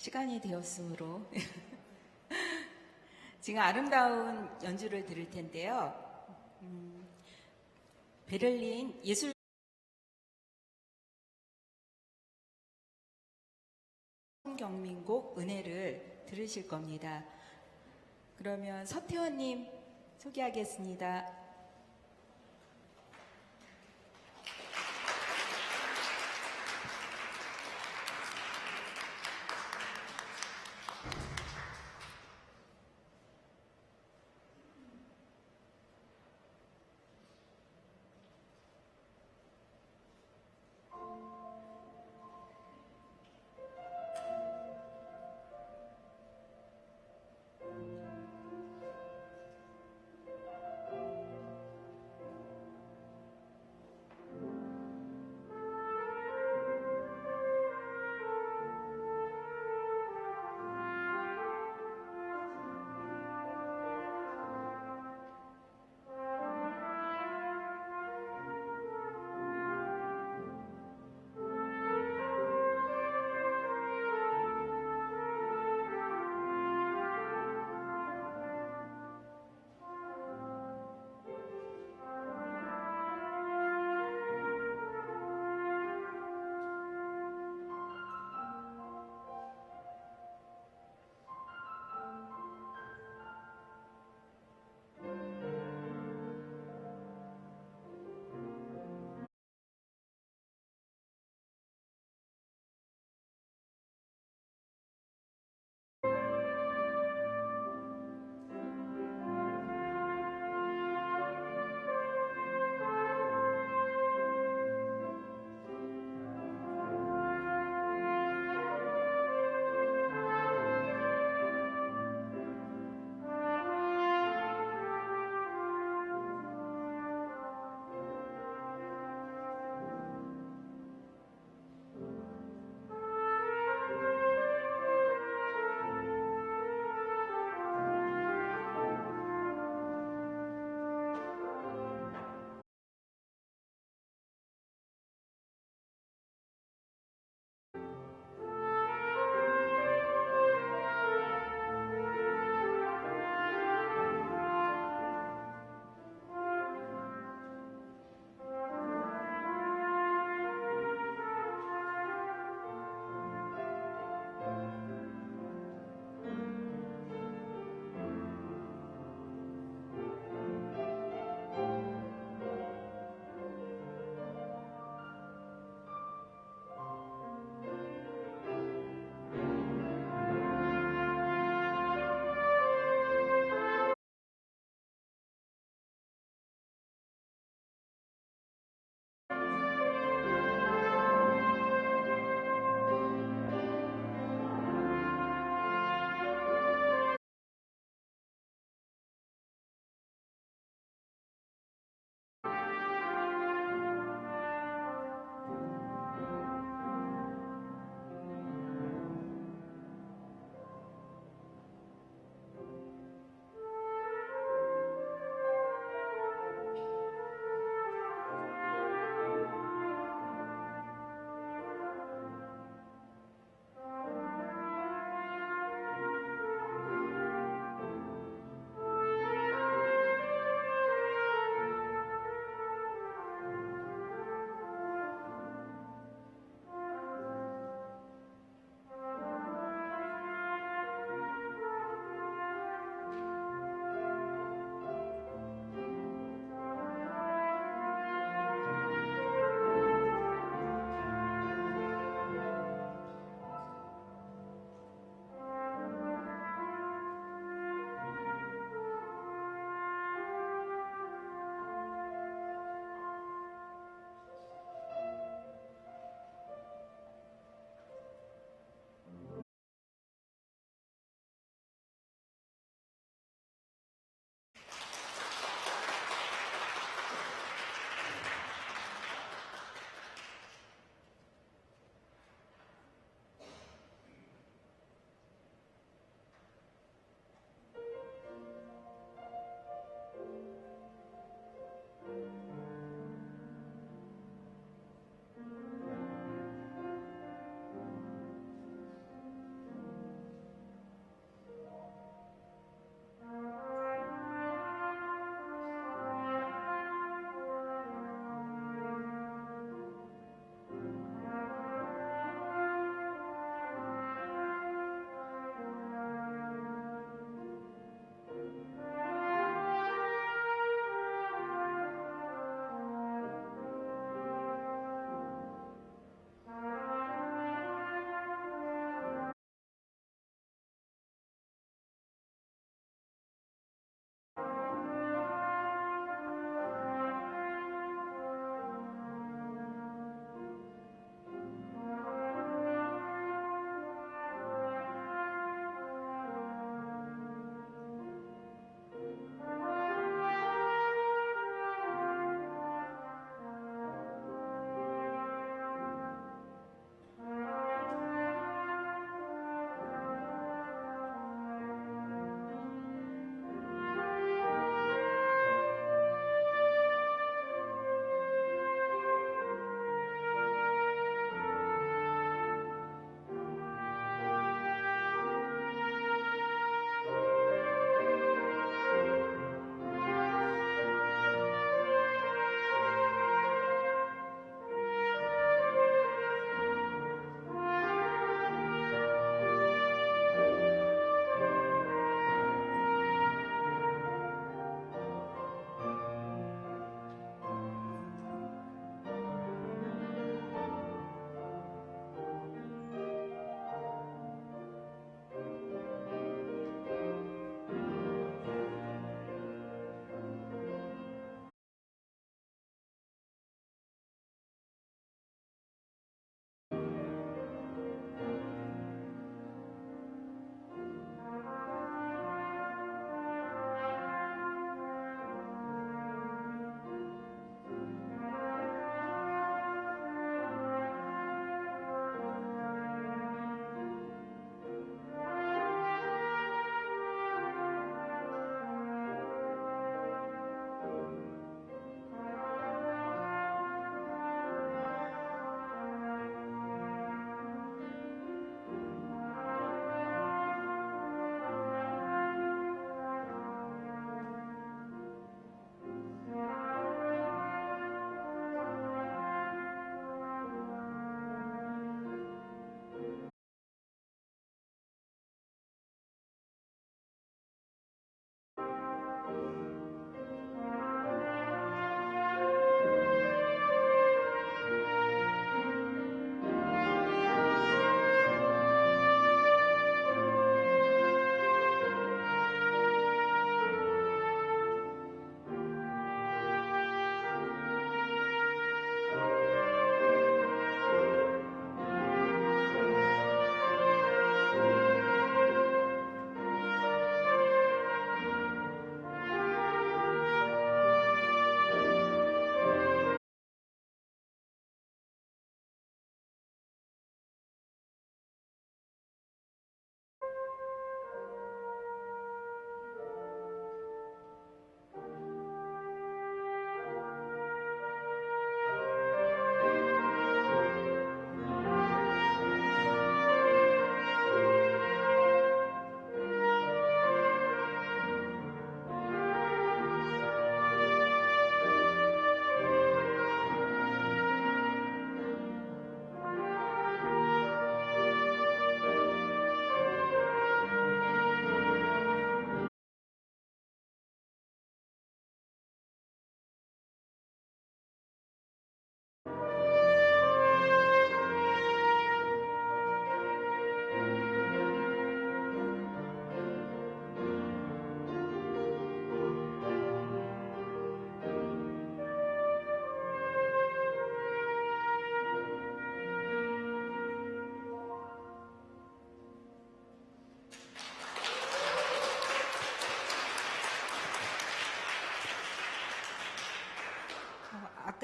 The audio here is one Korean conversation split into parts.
시간이 되었으므로 지금 아름다운 연주를 들을 텐데요. 베를린 예술 경민곡 은혜를 들으실 겁니다. 그러면 서태원님 소개하겠습니다.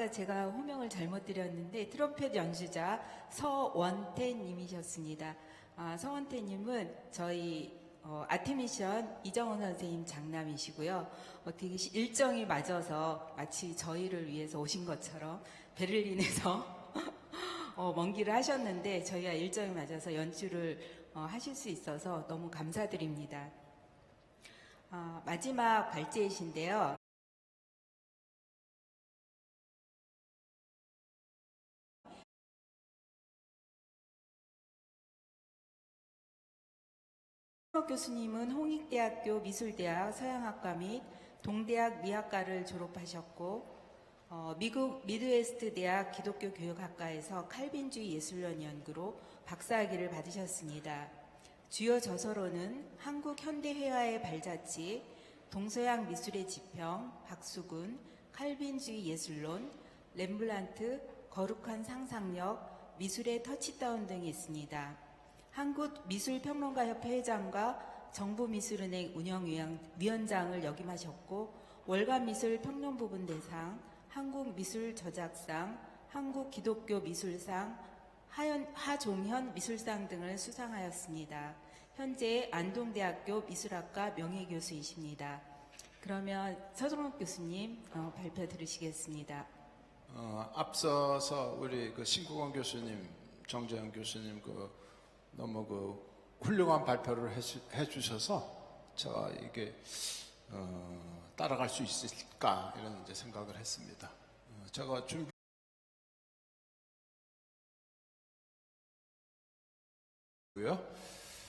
아까 제가 호명을 잘못 드렸는데 트럼펫 연주자 서원태님이셨습니다. 서원태님은 저희 아트미션 이정원 선생님 장남이시고요. 어떻게 일정이 맞아서 마치 저희를 위해서 오신 것처럼 베를린에서 먼 길을 하셨는데 저희가 일정이 맞아서 연주를 하실 수 있어서 너무 감사드립니다. 마지막 발제이신데요. 교수님은 홍익대학교 미술대학 서양학과 및 동대학 미학과를 졸업하셨고 미국 미드웨스트 대학 기독교 교육학과에서 칼빈주의 예술론 연구로 박사학위를 받으셨습니다. 주요 저서로는 한국 현대회화의 발자취, 동서양 미술의 지평, 박수군, 칼빈주의 예술론, 렘블란트, 거룩한 상상력, 미술의 터치다운 등이 있습니다. 한국미술평론가협회 회장과 정부미술은행 운영위원장을 역임하셨고 월간미술평론부분대상, 한국미술저작상, 한국기독교미술상, 하종현 미술상 등을 수상하였습니다. 현재 안동대학교 미술학과 명예교수이십니다. 그러면 서정욱 교수님 발표 들으시겠습니다. 앞서서 우리 신국원 교수님, 정재영 교수님 너무 훌륭한 발표를 해주셔서 제가 이게 따라갈 수 있을까 이런 이제 생각을 했습니다. 제가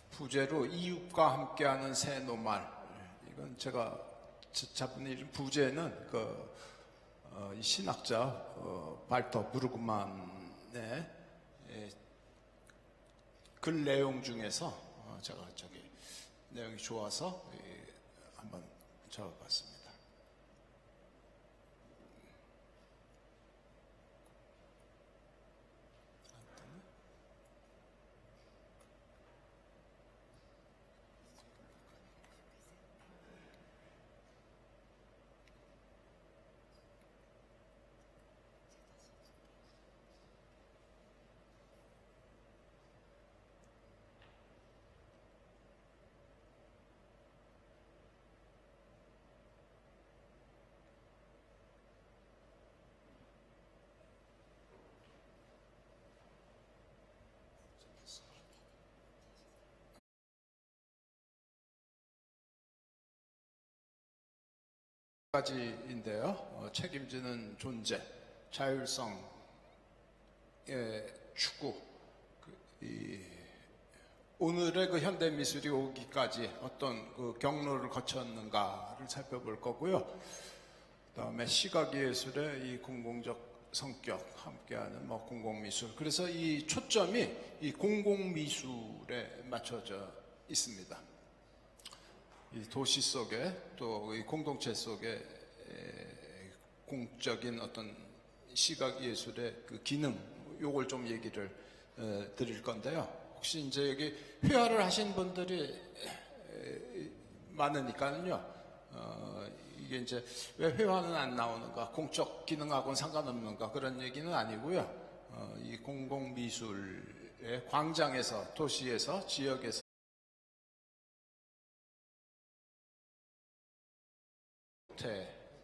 부제로 이웃과 함께하는 새 노말. 이건 제가 잡은 이름 부제는 이 신학자 발터 브루그만의 글 내용 중에서 제가 내용이 좋아서 한번 적어봤습니다. 가지인데요. 책임지는 존재, 자율성의 추구, 오늘의 현대 미술이 오기까지 어떤 경로를 거쳤는가를 살펴볼 거고요. 그다음에 시각예술의 이 공공적 성격, 함께하는 공공미술. 그래서 이 초점이 이 공공미술에 맞춰져 있습니다. 이 도시 속에 또 이 공동체 속에 공적인 어떤 시각 예술의 기능, 요걸 좀 얘기를 드릴 건데요. 혹시 이제 여기 회화를 하신 분들이 많으니까요. 이게 이제 왜 회화는 안 나오는가, 공적 기능하고는 상관없는가 그런 얘기는 아니고요. 이 공공미술의 광장에서, 도시에서, 지역에서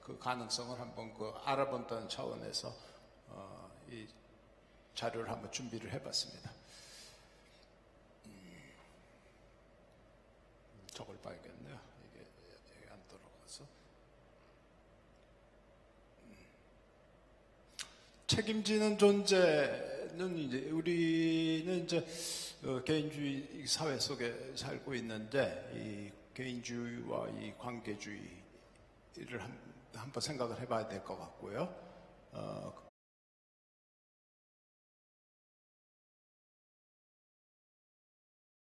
그 가능성을 한번 알아본다는 차원에서 이 자료를 한번 준비를 해봤습니다. 저걸 봐야겠네요. 이게 안 들어가서. 책임지는 존재는 이제 우리는 이제 개인주의 사회 속에 살고 있는데 이 개인주의와 이 관계주의 를 한번 생각을 해봐야 될 것 같고요.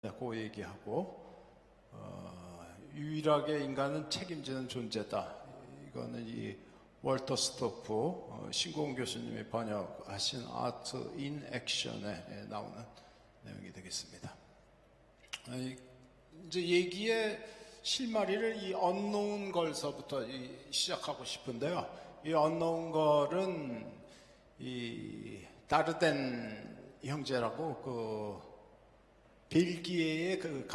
그 얘기하고 유일하게 인간은 책임지는 존재다. 이거는 이 월터 스토프 신고은 교수님이 번역하신 아트 인 액션에 나오는 내용이 되겠습니다. 이제 얘기에 실마리를 이 언노운 걸서부터 시작하고 싶은데요. 이 언노운 걸은 이 다르덴 형제라고 그 벨기에의 그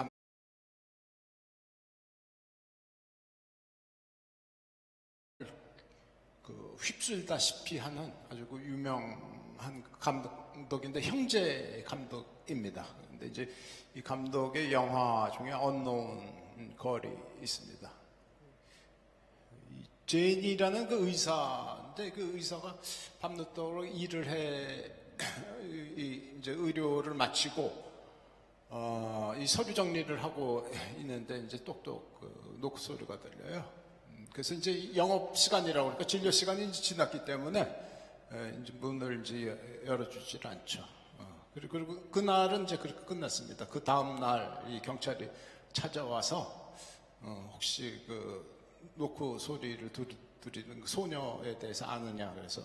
휩쓸다시피 하는 아주 그 유명한 감독인데 형제 감독입니다. 근데 이제 이 감독의 영화 중에 언노운 걸이 있습니다. 제인이라는 그 의사인데 그 의사가 밤늦도록 일을 해 이제 의료를 마치고 이 서류 정리를 하고 있는데 이제 똑똑 그 노크 소리가 들려요. 그래서 이제 영업 시간이라고 그러니까 진료 시간이 이제 지났기 때문에 이제 문을 이제 열어주질 않죠. 그리고 그날은 이제 그렇게 끝났습니다. 그 다음 날 이 경찰이 찾아와서 혹시 그 노크 소리를 들리는 그 소녀에 대해서 아느냐 그래서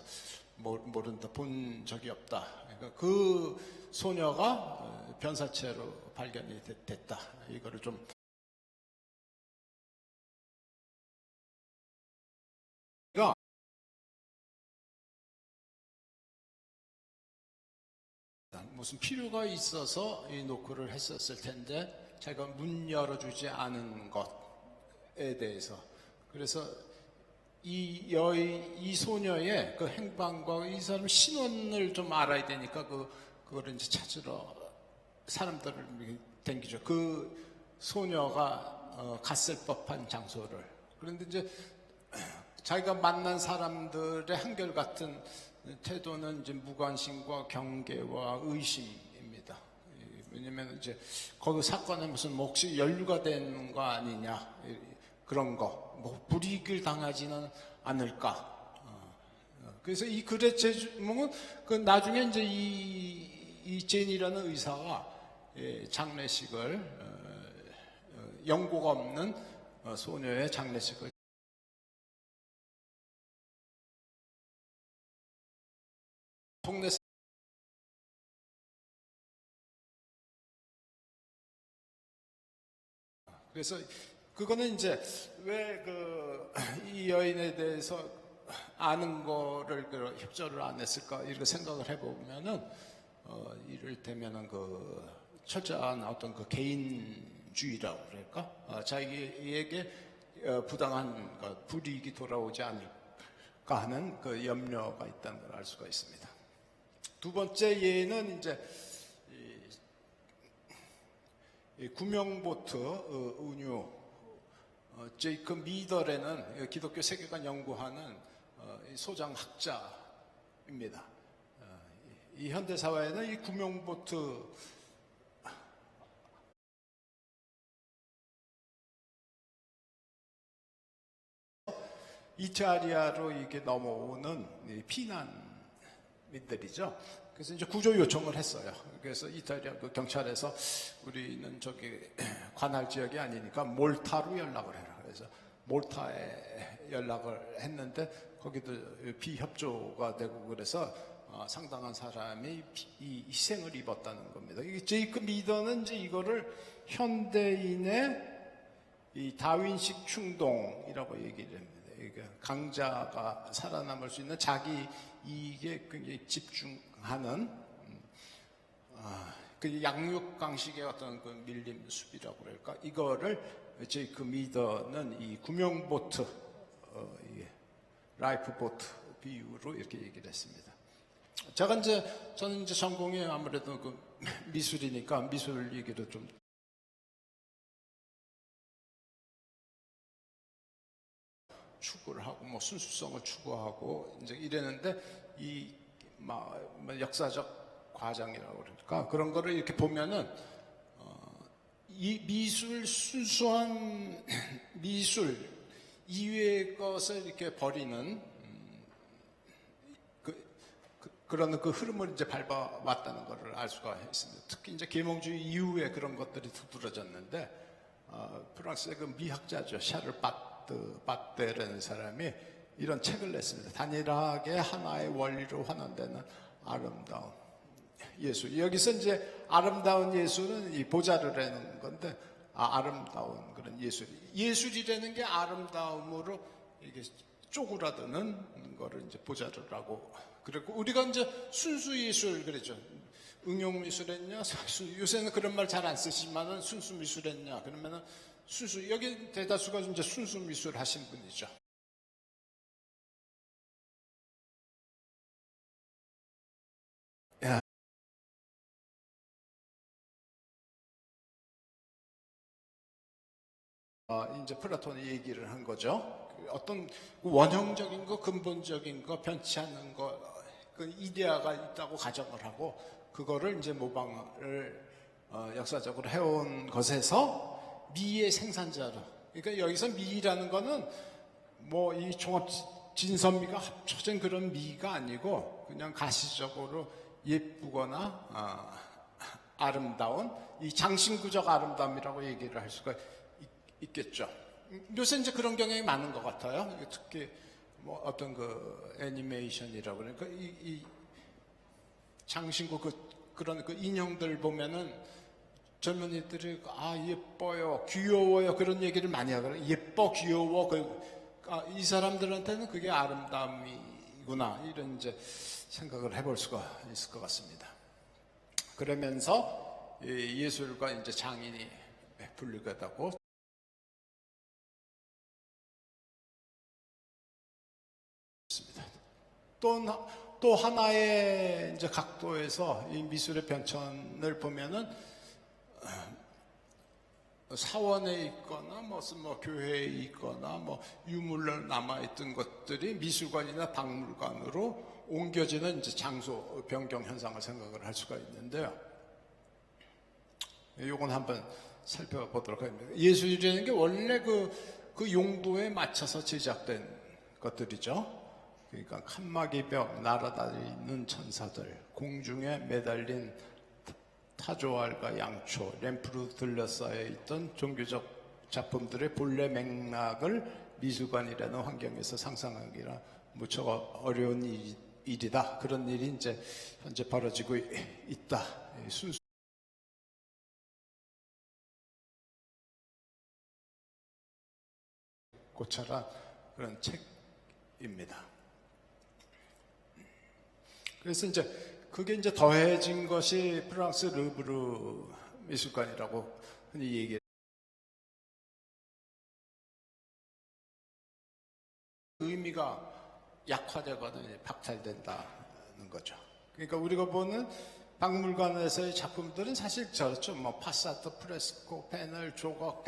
모른다 본 적이 없다. 그러니까 그 소녀가 변사체로 발견이 됐다. 이거를 좀 무슨 필요가 있어서 이 노크를 했었을 텐데 자기가 문 열어주지 않은 것에 대해서 그래서 이 소녀의 그 행방과 이 사람 신원을 좀 알아야 되니까 그거를 이제 찾으러 사람들을 댕기죠. 그 소녀가 갔을 법한 장소를. 그런데 이제 자기가 만난 사람들의 한결같은 태도는 이제 무관심과 경계와 의심입니다. 왜냐면 이제 거기 사건에 무슨 혹시 연루가 된 거 아니냐 그런 거, 뭐 불이익을 당하지는 않을까. 그래서 이 글의 제목은 그 나중에 이제 이 제인이라는 의사가 장례식을 연고가 없는 소녀의 장례식을 동네 그래서 그거는 이제 왜 이 여인에 대해서 아는 거를 협조를 안 했을까 이렇게 생각을 해보면은 이를테면은 그 철저한 어떤 그 개인주의라고 그럴까 자기에게 부당한 불이익이 돌아오지 않을까 하는 그 염려가 있다는 걸 알 수가 있습니다. 두 번째 예는 이제 구명보트 운유 제이크 미더라는 기독교 세계관 연구하는 소장 학자입니다. 이 현대 사회에는 이 구명보트 이탈리아로 이게 넘어오는 피난민들이죠. 그래서 이제 구조 요청을 했어요. 그래서 이탈리아 그 경찰에서 우리는 저기 관할 지역이 아니니까 몰타로 연락을 해라. 그래서 몰타에 연락을 했는데 거기도 비협조가 되고 그래서 상당한 사람이 이 희생을 입었다는 겁니다. 이 제이크 미더는 이제 이거를 현대인의 이 다윈식 충동이라고 얘기를 합니다. 강자가 살아남을 수 있는 자기 이익에 굉장히 집중하는 그 양육강식의 어떤 그 밀림 숲이라고 그럴까 이거를 제이크 미더는 이 구명보트 라이프보트 비유로 이렇게 얘기를 했습니다. 저는 이제 전공이 아무래도 그 미술이니까 미술 얘기를 좀 추구를 하고 뭐 순수성을 추구하고 이제 이랬는데 이 역사적 과정이라고 그럴까 그런 거를 이렇게 보면은 이 미술 순수한 미술 이외의 것을 이렇게 버리는 그런 그 흐름을 이제 밟아왔다는 것을 알 수가 있습니다. 특히 이제 계몽주의 이후에 그런 것들이 두드러졌는데 프랑스의 그 미학자죠 샤를 바떼라는 사람이 이런 책을 냈습니다. 단일하게 하나의 원리로 환원되는 아름다운 예술. 여기서 이제 아름다운 예술은 이 보자르라는 건데 아름다운 그런 예술. 예술이라는 게 아름다움으로 이게 쪼그라드는 거를 이제 보자를 하고 그리고 우리가 이제 순수 예술 그랬죠. 응용 미술했냐? 요새는 그런 말 잘 안 쓰시지만은 순수 미술했냐? 그러면은 순수 여기 대다수가 이제 순수 미술 하신 분이죠. 이제 플라톤이 얘기를 한 거죠. 어떤 원형적인 거, 근본적인 거, 변치 않는 거, 그 이데아가 있다고 가정을 하고 그거를 이제 모방을 역사적으로 해온 것에서 미의 생산자로. 그러니까 여기서 미라는 거는 뭐 이 종합 진선미가 합쳐진 그런 미가 아니고 그냥 가시적으로 예쁘거나 아름다운 이 장신구적 아름다움이라고 얘기를 할 수가 있겠죠. 요새 이제 그런 경향이 많은 것 같아요. 특히 뭐 어떤 그 애니메이션이라고 그러니까 이 장신구 그런 그 인형들 보면은 젊은이들이 예뻐요, 귀여워요 그런 얘기를 많이 하거든요. 예뻐, 귀여워. 이 사람들한테는 그게 아름다움이구나 이런 이제 생각을 해볼 수가 있을 것 같습니다. 그러면서 예술과 이제 장인이 분리가 되고. 또 하나의 이제 각도에서 이 미술의 변천을 보면은 사원에 있거나 무슨 뭐 교회에 있거나 뭐 유물로 남아있던 것들이 미술관이나 박물관으로 옮겨지는 이제 장소 변경 현상을 생각을 할 수가 있는데요. 이건 한번 살펴보도록 하겠습니다. 예술이라는 게 원래 그 용도에 맞춰서 제작된 것들이죠. 그러니까 칸막이 벽, 날아다니는 천사들, 공중에 매달린 타조알과 양초, 램프로 둘러싸여 있던 종교적 작품들의 본래 맥락을 미술관이라는 환경에서 상상하기가 무척 어려운 일이다. 그런 일이 이제 현재 벌어지고 있다. 순수 고찰한 그런 책입니다. 그래서 이제 그게 이제 더해진 것이 프랑스 르브르 미술관이라고 흔히 얘기해요. 의미가 약화되거나 박탈된다는 거죠. 그러니까 우리가 보는 박물관에서의 작품들은 사실 저렇죠. 뭐 파사토, 프레스코, 패널, 조각,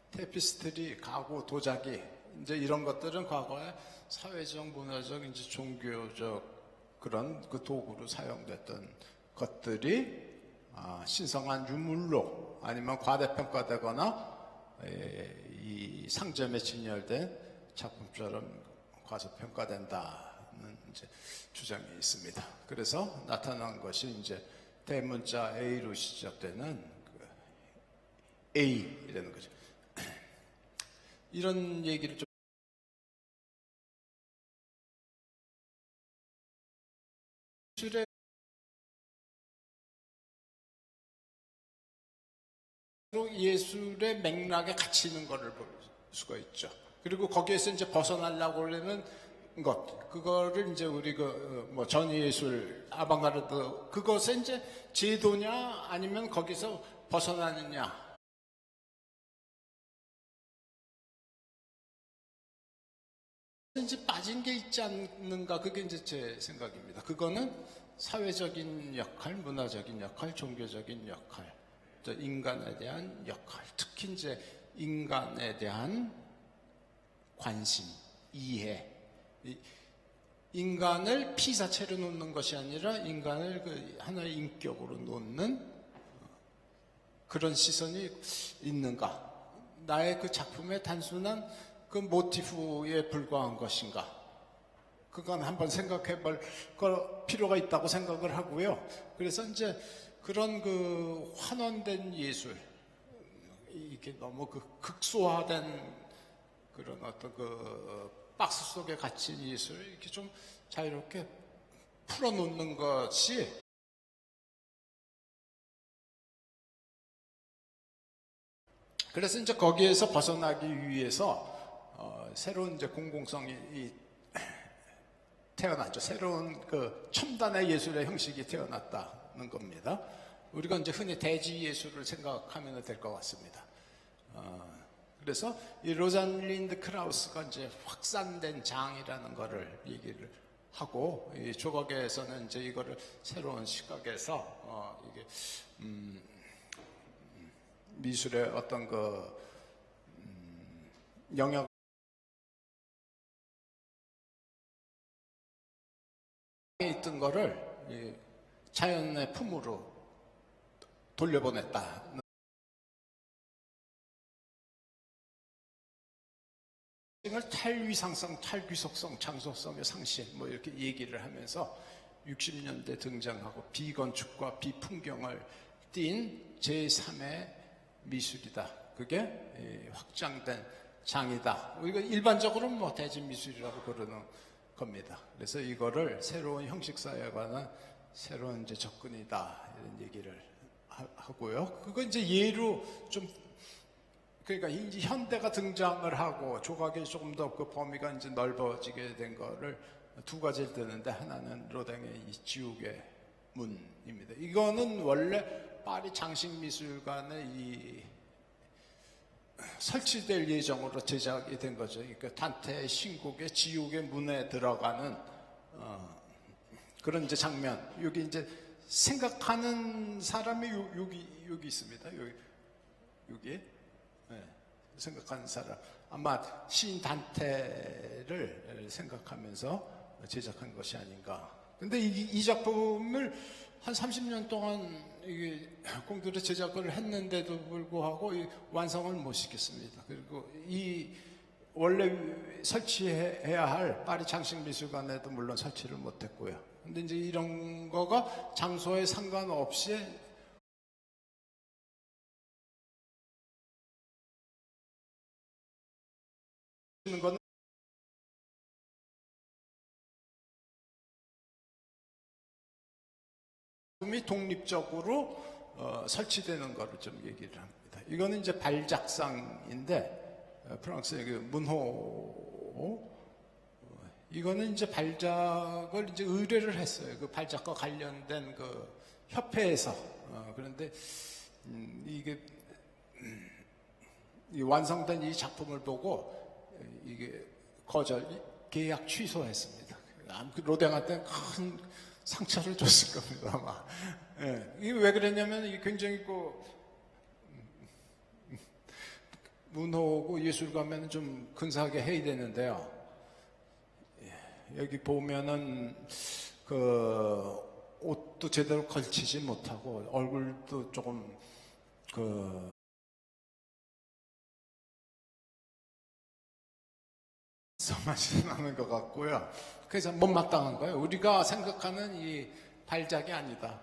테피스트리, 가구, 도자기 이제 이런 것들은 과거에 사회적, 문화적, 이제 종교적 그런 그 도구로 사용됐던 것들이 신성한 유물로 아니면 과대평가되거나 이 상점에 진열된 작품처럼 과소평가된다는 이제 주장이 있습니다. 그래서 나타난 것이 이제 대문자 A로 시작되는 그 A이라는 거죠. 이런 얘기를 좀 예술의 맥락에 갇히는 것을 볼 수가 있죠. 그리고 거기에서 이제 벗어나려고 하는 것, 그거를 이제 우리 뭐 전예술, 아방가르드, 그것에 이제 제도냐 아니면 거기서 벗어나느냐. 이제 빠진 게 있지 않는가, 그게 이제 제 생각입니다. 그거는 사회적인 역할, 문화적인 역할, 종교적인 역할, 또 인간에 대한 역할, 특히 이제 인간에 대한 관심, 이해, 인간을 피사체로 놓는 것이 아니라 인간을 그 하나의 인격으로 놓는 그런 시선이 있는가? 나의 그 작품의 단순한 그 모티프에 불과한 것인가? 그건 한번 생각해 볼 필요가 있다고 생각을 하고요. 그래서 이제 그런 그 환원된 예술, 이게 너무 그 극소화된 그런 어떤 그 박스 속에 갇힌 예술을 이렇게 좀 자유롭게 풀어놓는 것이 그래서 이제 거기에서 벗어나기 위해서 새로운 이제 공공성이 태어났죠. 새로운 그 첨단의 예술의 형식이 태어났다는 겁니다. 우리가 이제 흔히 대지 예술을 생각하면 될 것 같습니다. 그래서 이 로잘린드 크라우스가 이제 확산된 장이라는 거를 얘기를 하고, 이 조각에서는 이제 이거를 새로운 시각에서 이게 미술의 어떤 그 영역 있던 거를 자연의 품으로 돌려보냈다. 탈위상성, 탈귀속성, 장소성의 상실 뭐 이렇게 얘기를 하면서 60년대 등장하고 비건축과 비풍경을 띈 제3의 미술이다. 그게 확장된 장이다. 우리가 일반적으로 뭐 대진미술이라고 그러는 겁니다. 그래서 이거를 새로운 형식사에 관한 새로운 이제 접근이다 이런 얘기를 하고요. 그거 이제 예로 좀 그러니까 이제 현대가 등장을 하고 조각이 조금 더 그 범위가 이제 넓어지게 된 거를 두 가지를 드는데, 하나는 로댕의 이 지옥의 문입니다. 이거는 원래 파리 장식미술관에 이 설치될 예정으로 제작이 된 거죠. 그러니까 단테의 신곡의 지옥의 문에 들어가는 그런 이제 장면. 여기 이제 생각하는 사람이 여기 있습니다. 여기. 네, 생각하는 사람. 아마 시인 단테를 생각하면서 제작한 것이 아닌가. 근데 이 작품을 한 30년 동안 이게 공들여 제작을 했는데도 불구하고 이 완성을 못 시켰습니다. 그리고 이 원래 설치해야 할 파리 장식미술관에도 물론 설치를 못 했고요. 근데 이제 이런 거가 장소에 상관없이 하는 거는 독립적으로 설치되는 거를 좀 얘기를 합니다. 이거는 이제 발작상인데 프랑스의 그 문호 이거는 이제 발작을 이제 의뢰를 했어요. 그 발작과 관련된 그 협회에서 그런데 이게 이 완성된 이 작품을 보고 이게 거절 계약 취소했습니다. 로댕한테 큰 상처를 줬을 겁니다, 아마. 예. 이게 왜 그랬냐면, 이게 굉장히 문호고 예술가면 좀 근사하게 해야 되는데요. 여기 보면은, 옷도 제대로 걸치지 못하고, 얼굴도 조금, 맛이 나는 것 같고요. 그래서 못마땅한 거예요. 우리가 생각하는 이 발작이 아니다.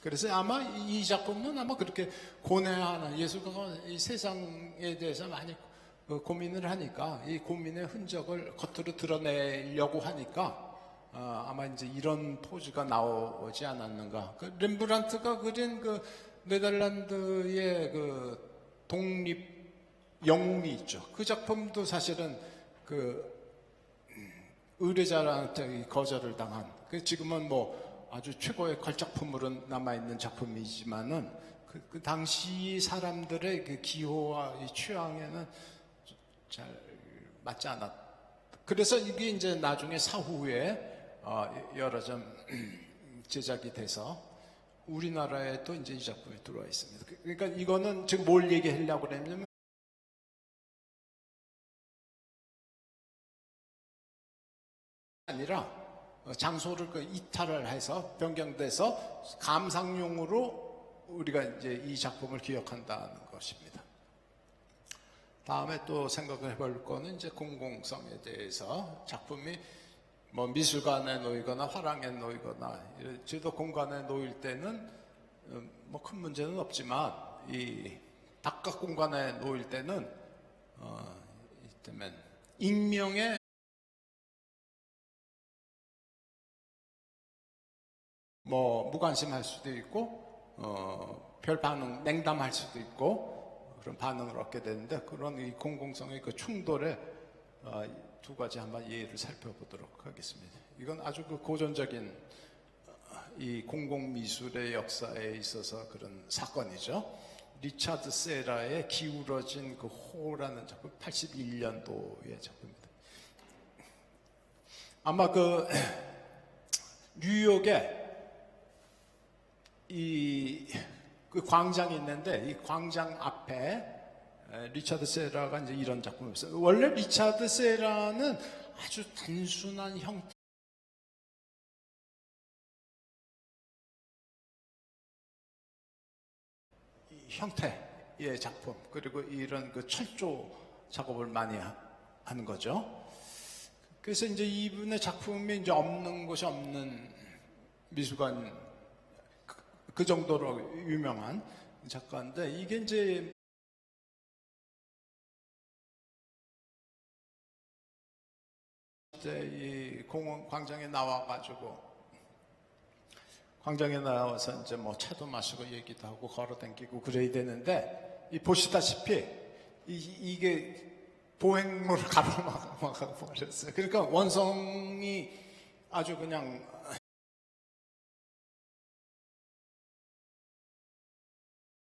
그래서 아마 이 작품은 아마 그렇게 고뇌하는 예술가가 이 세상에 대해서 많이 고민을 하니까 이 고민의 흔적을 겉으로 드러내려고 하니까 아마 이제 이런 포즈가 나오지 않았는가. 그 렘브란트가 그린 그 네덜란드의 그 독립 영웅이 있죠. 그 작품도 사실은 그 의뢰자한테 거절을 당한. 그 지금은 뭐 아주 최고의 걸작품으로 남아 있는 작품이지만은 그 당시 사람들의 그 기호와 이 취향에는 잘 맞지 않았. 그래서 이게 이제 나중에 사후에 여러 점 제작이 돼서 우리나라에도 이제 이 작품이 들어와 있습니다. 그러니까 이거는 지금 뭘 얘기하려고 그랬냐면. 아니라 장소를 이탈을 해서 변경돼서 감상용으로 우리가 이제 이 작품을 기억한다는 것입니다. 다음에 또 생각해 볼 거는 이제 공공성에 대해서 작품이 뭐 미술관에 놓이거나 화廊에 놓이거나 제도 공간에 놓일 때는 뭐 큰 문제는 없지만 이 바깥 공간에 놓일 때는 이때면 익명의 뭐 무관심할 수도 있고 별 반응 냉담할 수도 있고 그런 반응을 얻게 되는데 그런 이 공공성의 그 충돌에 두 가지 한번 예를 살펴보도록 하겠습니다. 이건 아주 그 고전적인 이 공공미술의 역사에 있어서 그런 사건이죠. 리차드 세라의 기울어진 그 호라는 작품, 81년도의 작품입니다. 아마 그 뉴욕에 그 광장이 있는데 이 광장 앞에 리차드 세라가 이제 이런 작품을 했어요. 원래 리차드 세라는 아주 단순한 형태의 작품, 그리고 이런 그 철조 작업을 많이 하는 거죠. 그래서 이제 이분의 작품이 이제 없는 곳이 없는 미술관, 그 정도로 유명한 작가인데, 이게 이제 이 공원 광장에 나와가지고 광장에 나와서 이제 뭐 차도 마시고 얘기도 하고 걸어 다니고 그래야 되는데, 이 보시다시피 이게 보행로를 가로막아 버렸어요. 그러니까 원성이 아주 그냥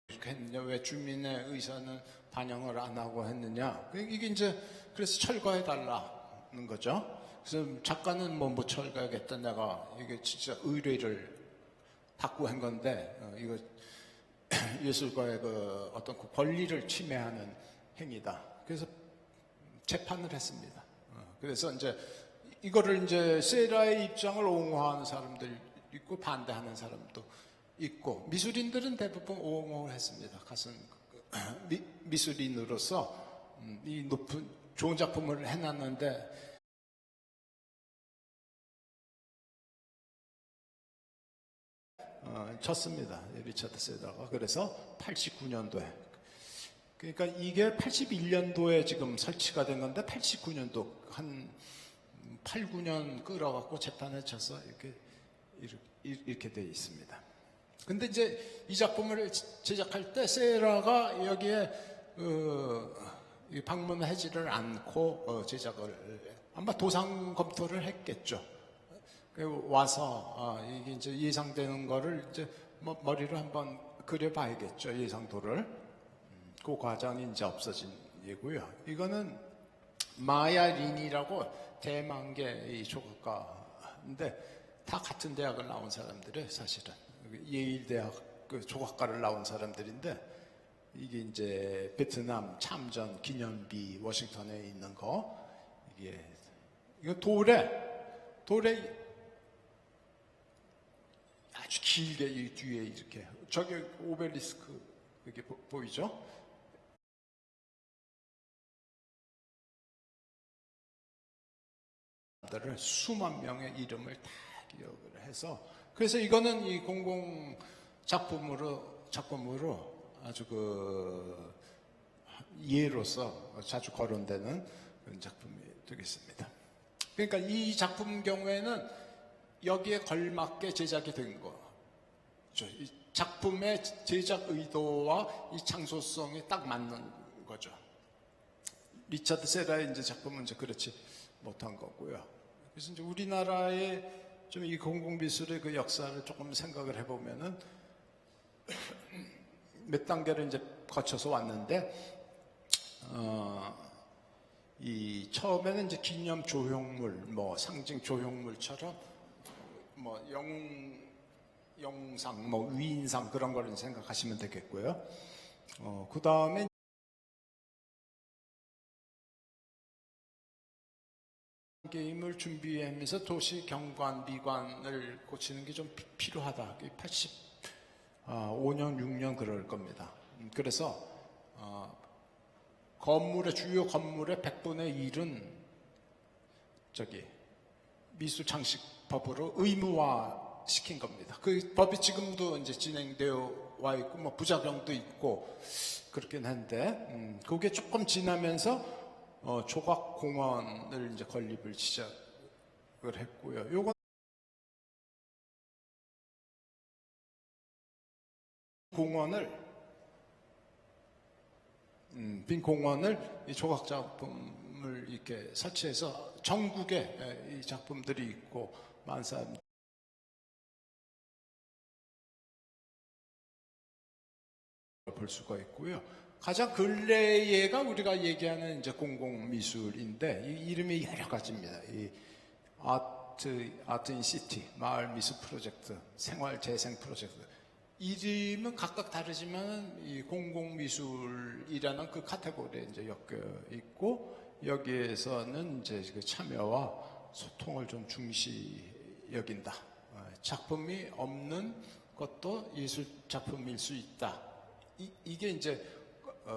이렇게 했느냐, 왜 주민의 의사는 반영을 안 하고 했느냐, 이게 이제 그래서 철거해 달라는 거죠. 그래서 작가는 뭐 못 철거하겠다, 내가 이게 진짜 의뢰를 받고 한 건데 이거 예술가의 그 어떤 그 권리를 침해하는 행위다. 그래서 재판을 했습니다. 그래서 이제 이거를 이제 세라의 입장을 옹호하는 사람들 있고 반대하는 사람도 있고, 미술인들은 대부분 옹호를 했습니다. 가슴 미술인으로서 이 높은 좋은 작품을 해놨는데 쳤습니다. 리차드 세라가. 그래서 89년도에, 그러니까 이게 81년도에 지금 설치가 된 건데 89년도 한 8, 9년 끌어갖고 재판에 쳐서 이렇게 돼 있습니다. 근데 이제 이 작품을 제작할 때 세라가 여기에 방문하지를 않고 제작을 아마 도상 검토를 했겠죠. 와서 이게 이제 예상되는 거를 이제 머리로 한번 그려봐야겠죠, 예상도를. 그 과정이 이제 없어진 예고요. 이거는 마야린이라고 대만계 조각가인데 다 같은 대학을 나온 사람들이에요, 사실은. 예일 대학 그 조각가를 나온 사람들인데, 이게 이제 베트남 참전 기념비 워싱턴에 있는 거, 이거 돌에 아주 길게 이 뒤에 이렇게, 저기 오벨리스크 여기 보이죠? 수만 명의 이름을 다 기억을 해서, 그래서 이거는 이 공공 작품으로 아주 그 예로서 자주 거론되는 그런 작품이 되겠습니다. 그러니까 이 작품 경우에는 여기에 걸맞게 제작이 된 거. 이 작품의 제작 의도와 이 장소성이 딱 맞는 거죠. 리차드 세라의 이제 작품은 이제 그렇지 못한 거고요. 그래서 이제 우리나라의 좀 이 공공미술의 그 역사를 조금 생각을 해보면은 몇 단계를 이제 거쳐서 왔는데, 이 처음에는 이제 기념 조형물, 뭐 상징 조형물처럼 뭐 영상, 뭐 위인상 그런 거를 생각하시면 되겠고요. 그 다음에 게임을 준비하면서 도시 경관, 미관을 고치는 게 좀 필요하다. 85년, 6년 그럴 겁니다. 그래서 주요 건물의 100분의 1은 저기 미술 장식법으로 의무화 시킨 겁니다. 그 법이 지금도 이제 진행되어 와 있고, 뭐 부작용도 있고 그렇긴 한데, 그게 조금 지나면서 조각공원을 이제 건립을 시작을 했고요. 요건 공원을 빈 공원을 이 조각 작품을 이렇게 설치해서 전국에 이 작품들이 있고 많은 사람들이 볼 수가 있고요. 가장 근래예가 우리가 얘기하는 이제 공공미술인데 이 이름이 여러 가지입니다. 이 아트 인 시티, 마을 미술 프로젝트, 생활 재생 프로젝트. 이름은 각각 다르지만 이 공공미술이라는 그 카테고리에 이제 엮여 있고 여기에서는 이제 그 참여와 소통을 좀 중시 여긴다. 작품이 없는 것도 예술 작품일 수 있다. 이게 이제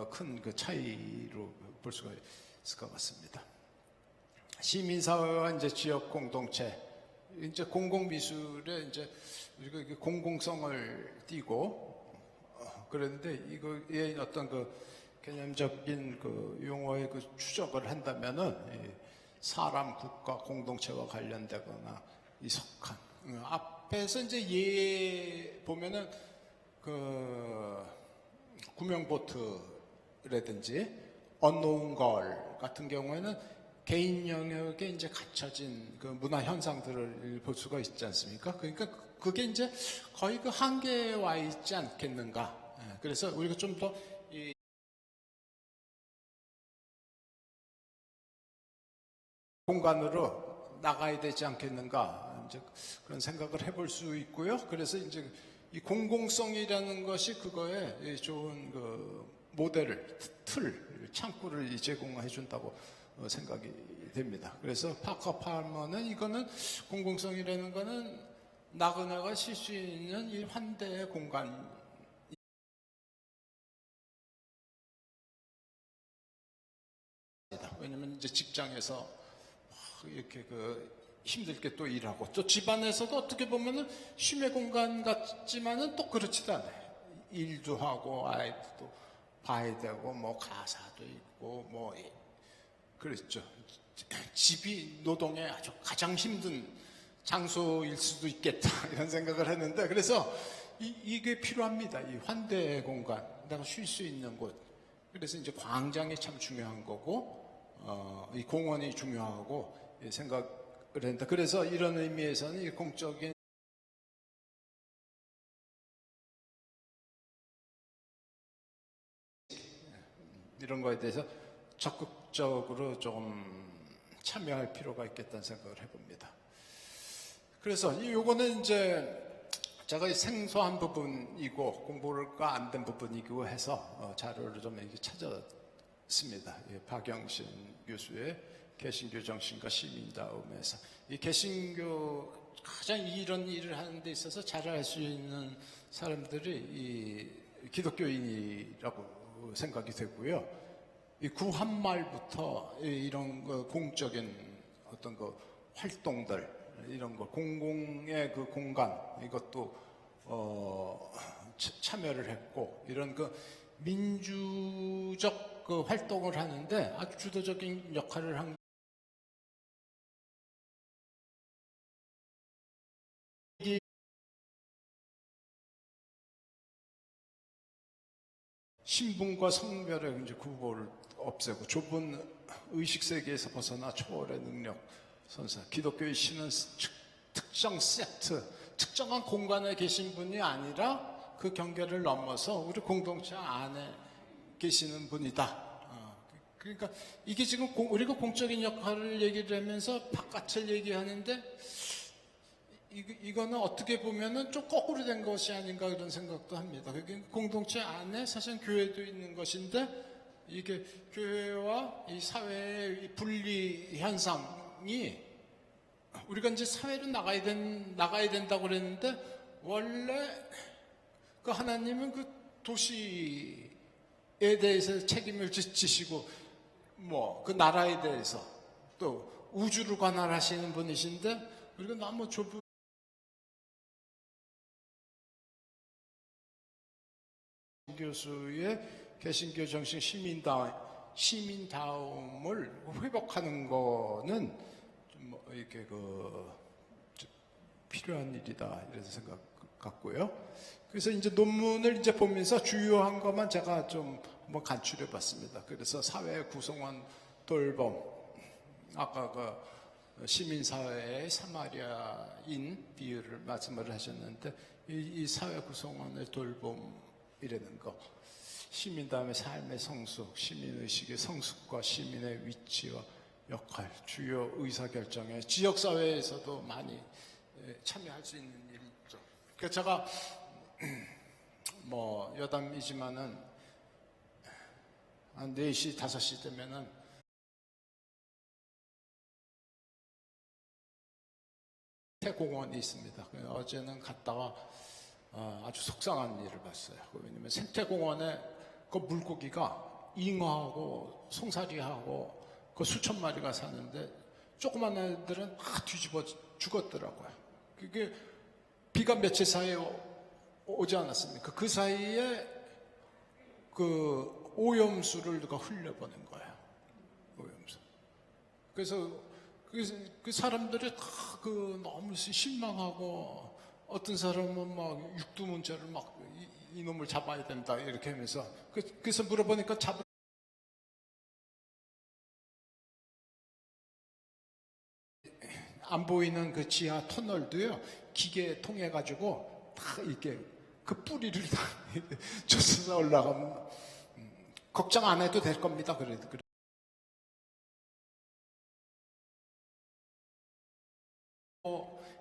큰 그 차이로 볼 수가 있을 것 같습니다. 시민사회와 이제 지역 공동체, 이제 공공미술에 이제 우리가 이게 공공성을 띠고 그런데 이거의 어떤 그 개념적인 그 용어의 그 추적을 한다면은 사람, 국가, 공동체와 관련되거나 이 속한 앞에서 이제 예 보면은 그 구명보트라든지 unknown girl 같은 경우에는 개인 영역에 이제 갇혀진 그 문화 현상들을 볼 수가 있지 않습니까? 그러니까 그게 이제 거의 그 한계에 와 있지 않겠는가. 그래서 우리가 좀 더 공간으로 나가야 되지 않겠는가. 이제 그런 생각을 해볼 수 있고요. 그래서 이제 이 공공성이라는 것이 그거에 좋은 그 모델을, 틀, 창구를 제공해 준다고 생각이 됩니다. 그래서 파커 팔머는 이거는 공공성이라는 거는 나그네가 쉴 수 있는 이 환대의 공간. 왜냐면 이제 직장에서 이렇게 그 힘들게 또 일하고 또 집안에서도 어떻게 보면은 쉼의 공간 같지만은 또 그렇지도 않아요. 일도 하고 아이도 봐야 되고 뭐 가사도 있고 뭐 그렇죠. 집이 노동의 아주 가장 힘든 장소일 수도 있겠다 이런 생각을 했는데 그래서 이게 필요합니다. 이 환대 공간, 내가 쉴 수 있는 곳. 그래서 이제 광장이 참 중요한 거고 이 공원이 중요하고 생각을 했다. 그래서 이런 의미에서는 이 공적인 이런 거에 대해서 적극적으로 좀 참여할 필요가 있겠다는 생각을 해봅니다. 그래서 요거는 이제 제가 생소한 부분이고 공부가 안 된 부분이고 해서 자료를 좀 이렇게 찾았습니다. 박영신 교수의 개신교 정신과 시민다움에서 이 개신교 가장 이런 일을 하는 데 있어서 잘할 수 있는 사람들이 이 기독교인이라고 생각이 되고요. 이 구한말부터 이런 그 공적인 어떤 그 활동들 이런 거 공공의 그 공간 이것도 참여를 했고 이런 그 민주적 그 활동을 하는데 아주 주도적인 역할을 한 신분과 성별의 이제 구보를 없애고 좁은 의식 세계에서 벗어나 초월의 능력 선사. 기독교의 신은 특정 세트, 특정한 공간에 계신 분이 아니라 그 경계를 넘어서 우리 공동체 안에 계시는 분이다. 그러니까 이게 지금 우리가 공적인 역할을 얘기를 하면서 바깥을 얘기하는데 이거는 어떻게 보면은 좀 거꾸로 된 것이 아닌가 이런 생각도 합니다. 그게 공동체 안에 사실 교회도 있는 것인데 이게 교회와 이 사회의 이 분리 현상이 우리가 이제 사회로 나가야 된다고 그랬는데 원래 그 하나님은 그 도시에 대해서 책임을 지시고 뭐 그 나라에 대해서 또 우주를 관할하시는 분이신데 우리가 너무 좁은 교수의 개신교 정신 시민다움을 회복하는 거는 좀 이렇게 좀 필요한 일이다 이래서 생각합니다. 같고요. 그래서 이제 논문을 이제 보면서 주요한 것만 제가 좀 한번 간추려 봤습니다. 그래서 사회 구성원 돌봄, 아까 그 시민사회의 사마리아인 비유를 말씀을 하셨는데, 이 사회 구성원의 돌봄이라는 거, 시민 다음에 삶의 성숙, 시민의식의 성숙과 시민의 위치와 역할, 주요 의사결정에 지역사회에서도 많이 참여할 수 있는 일이죠. 그래서 제가 뭐 여담이지만은 한 4시, 5시 되면은 생태공원이 있습니다. 어제는 갔다가 아주 속상한 일을 봤어요. 왜냐면 생태공원에 그 물고기가 잉어하고 송사리하고 그 수천 마리가 사는데 조그만 애들은 다 뒤집어 죽었더라고요. 그게 비가 며칠 사이에 오지 않았습니까? 그 사이에 그 오염수를 누가 흘려보낸 거예요. 오염수. 그래서 그 사람들이 다 그 너무 실망하고, 어떤 사람은 막 육두문자를 막 이놈을 잡아야 된다 이렇게 하면서, 그래서 물어보니까 안 보이는 그 지하 터널도요, 기계에 통해 가지고 다 이렇게 그 뿌리를 다 쫓아서 올라가면 걱정 안 해도 될 겁니다. 그래도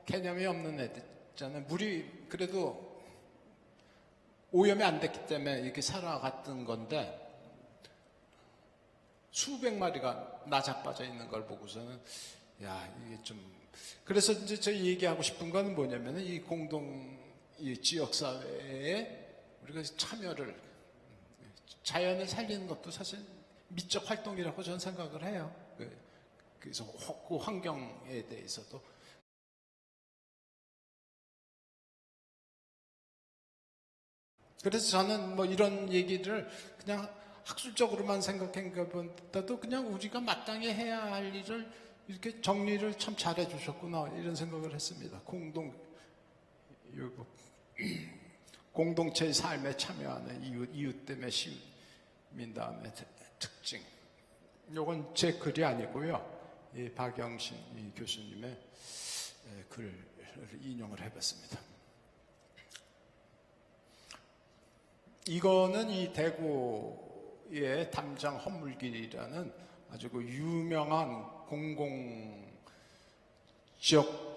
개념이 없는 애들 있잖아요. 물이 그래도 오염이 안 됐기 때문에 이렇게 살아갔던 건데, 수백 마리가 나자빠져 있는 걸 보고서는 야, 이게 좀, 그래서 이제 저희 얘기하고 싶은 건 뭐냐면은, 이 지역사회에 우리가 참여를, 자연을 살리는 것도 사실 미적 활동이라고 저는 생각을 해요. 그래서 그 환경에 대해서도. 그래서 저는 뭐 이런 얘기를 그냥 학술적으로만 생각한 것보다도 그냥 우리가 마땅히 해야 할 일을 이렇게 정리를 참 잘해 주셨구나, 이런 생각을 했습니다. 공동체의 삶에 참여하는 이웃 때문에 시민 다음에 특징. 이건 제 글이 아니고요, 이 박영신 이 교수님의 글을 인용을 해봤습니다. 이거는 이 대구의 담장 헛물길이라는 아주 그 유명한 공공 지역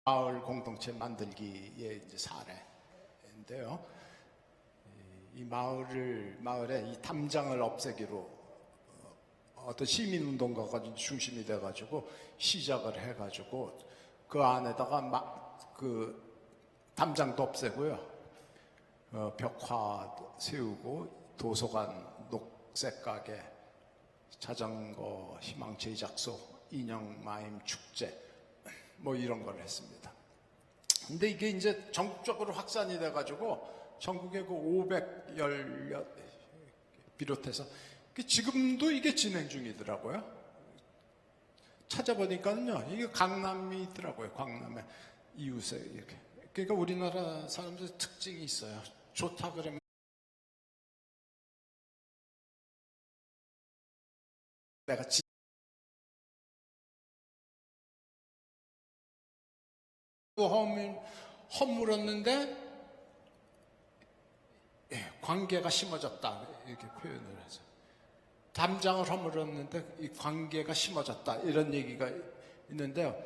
마을 공동체 만들기의 이제 사례인데요. 이 마을에 이 담장을 없애기로 어떤 시민운동가가 중심이 돼가지고 시작을 해가지고, 그 안에다가 그 담장도 없애고요, 벽화 세우고, 도서관, 녹색가게, 자전거 희망 제작소, 인형 마임 축제, 뭐 이런 걸 했습니다. 근데 이게 이제 전국적으로 확산이 돼가지고 전국에 그 500여 비롯해서 지금도 이게 진행 중이더라고요. 찾아보니까요, 이게 강남이 있더라고요. 강남에 이웃에 이렇게. 그러니까 우리나라 사람들 특징이 있어요. 좋다 그러면 내가 허물었는데 관계가 심어졌다, 이렇게 표현을 하죠. 담장을 허물었는데 이 관계가 심어졌다, 이런 얘기가 있는데요.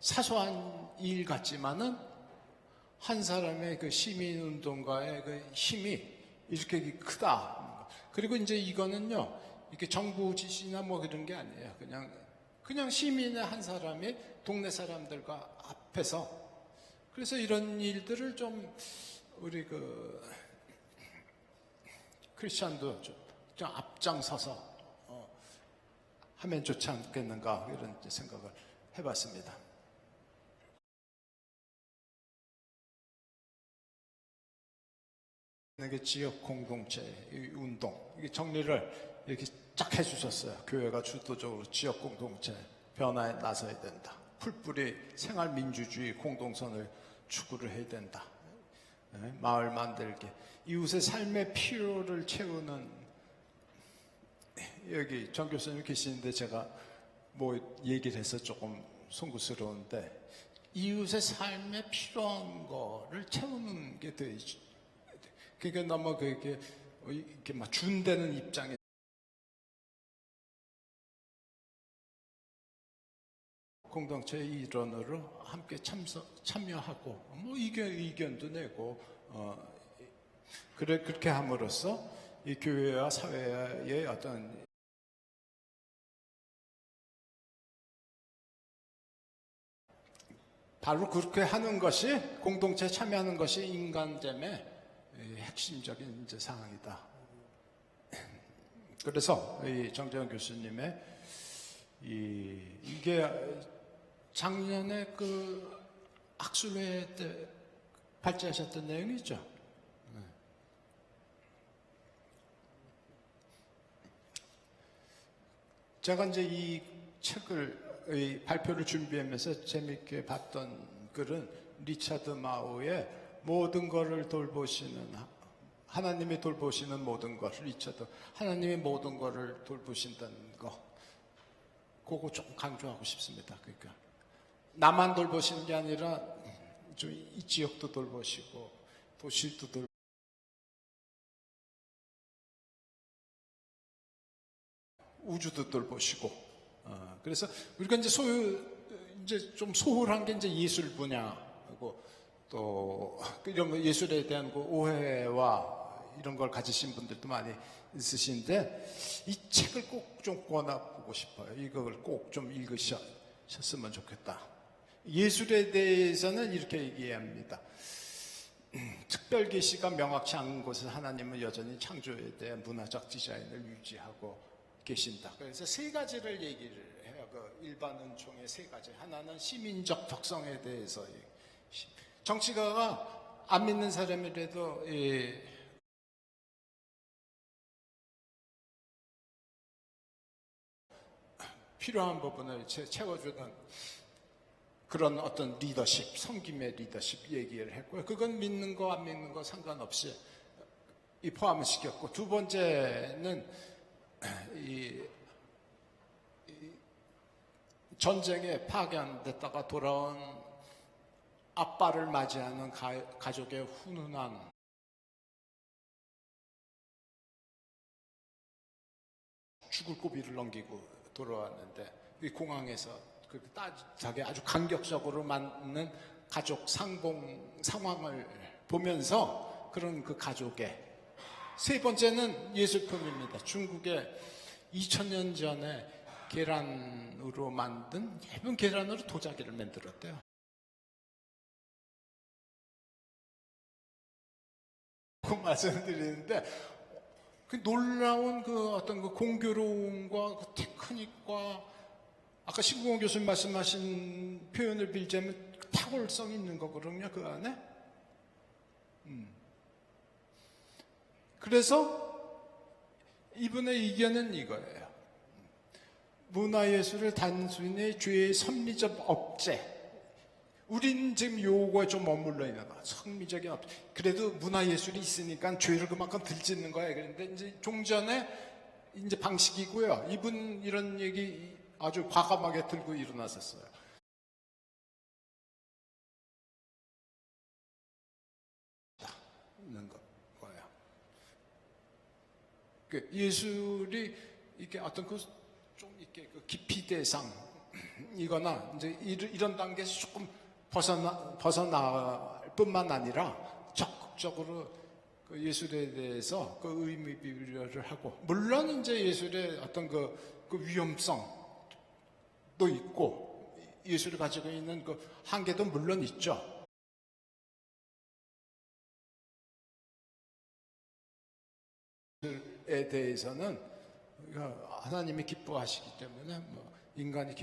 사소한 일 같지만은 한 사람의 그 시민운동가의 그 힘이 이렇게 크다. 그리고 이제 이거는요, 이렇게 정부 지시나 뭐 그런 게 아니에요. 그냥 시민의 한 사람이 동네 사람들과 앞에서, 그래서 이런 일들을 좀 우리 크리스찬도 좀 앞장서서 하면 좋지 않겠는가, 이런 생각을 해봤습니다. 이게 지역 공동체 운동, 이게 정리를 이렇게 쫙 해주셨어요. 교회가 주도적으로 지역 공동체 변화에 나서야 된다. 풀뿌리 생활민주주의 공동선을 추구를 해야 된다. 마을 만들기, 이웃의 삶의 필요를 채우는, 여기 정 교수님 계시는데 제가 뭐 얘기를 해서 조금 송구스러운데, 이웃의 삶에 필요한 거를 채우는 게 돼. 그러니까 너무 그게 이렇게 막 준다는 입장에 공동체의 일원으로 함께 참여하고 뭐 의견도 내고 그렇게 함으로써 이 교회와 사회의 어떤 바로 그렇게 하는 것이, 공동체에 참여하는 것이 인간됨의 핵심적인 이제 상황이다. 그래서 이 정재현 교수님의 이게 작년에 그 학술회 때 발제하셨던 내용이죠. 제가 이제 이 책을 발표를 준비하면서 재밌게 봤던 글은 리차드 마우의 모든 것을 돌보시는, 하나님이 돌보시는 모든 것, 리차드, 하나님이 모든 것을 돌보신다는 거, 그거 좀 강조하고 싶습니다. 그러니까 나만 돌보시는 게 아니라 좀 이 지역도 돌보시고 도시도 돌보시고 우주도 돌보시고. 그래서 우리가 이제 이제 좀 소홀한 게 이제 예술 분야고, 또 이런 거 예술에 대한 그 오해와 이런 걸 가지신 분들도 많이 있으신데, 이 책을 꼭 좀 권해보고 싶어요. 이걸 꼭 좀 읽으셨으면 좋겠다. 예술에 대해서는 이렇게 얘기합니다. 특별 계시가 명확치 않은 곳에서 하나님은 여전히 창조에 대한 문화적 디자인을 유지하고 계신다. 그래서 세 가지를 얘기를 해요. 그 일반 은총의 세 가지. 하나는 시민적 특성에 대해서. 정치가가 안 믿는 사람이라도 필요한 부분을 채워주는 그런 어떤 리더십, 섬김의 리더십 얘기를 했고요. 그건 믿는 거 안 믿는 거 상관없이 포함을 시켰고, 두 번째는 이 전쟁에 파견됐다가 돌아온 아빠를 맞이하는 가족의 훈훈한 죽을 고비를 넘기고 돌아왔는데, 이 공항에서 그 따뜻하게 아주 감격적으로 맞는 가족 상봉 상황을 보면서 그런 그 가족의. 세 번째는 예술품입니다. 중국에 2000년 전에 계란으로 만든, 얇은 계란으로 도자기를 만들었대요. 그 말씀드리는데, 그 놀라운 그 어떤 그 공교로움과 그 테크닉과, 아까 신궁원 교수님 말씀하신 표현을 빌자면 탁월성이 있는 거거든요, 그 안에. 그래서 이분의 의견은 이거예요. 문화예술을 단순히 죄의 섭리적 업체, 우린 지금 요거에 좀 머물러 있는 거야. 성미적인 업체. 그래도 문화예술이 있으니까 죄를 그만큼 들짓는 거야. 그런데 이제 종전에 이제 방식이고요. 이분 이런 얘기 아주 과감하게 들고 일어났었어요. 있는 거예요. 그 예술이 이게 어떤 좀 이렇게 그 깊이 대상이거나 이제 이런 단계에서 조금 벗어날 뿐만 아니라 적극적으로 그 예술에 대해서 그 의미 비교를 하고, 물론 이제 예술의 어떤 그 위험성도 있고 예술이 가지고 있는 그 한계도 물론 있죠. 에 대해서는 하나님이 기뻐하시기 때문에 뭐 인간이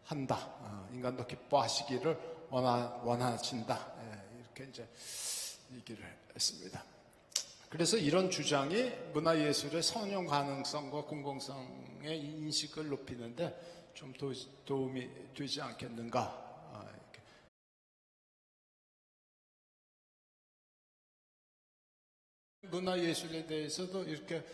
한다. 인간도 기뻐하시기를 원하신다. 이렇게 이제 얘기를 했습니다. 그래서 이런 주장이 문화예술의 선용 가능성과 공공성의 인식을 높이는데 좀 도움이 되지 않겠는가. 이렇게. 문화예술에 대해서도 이렇게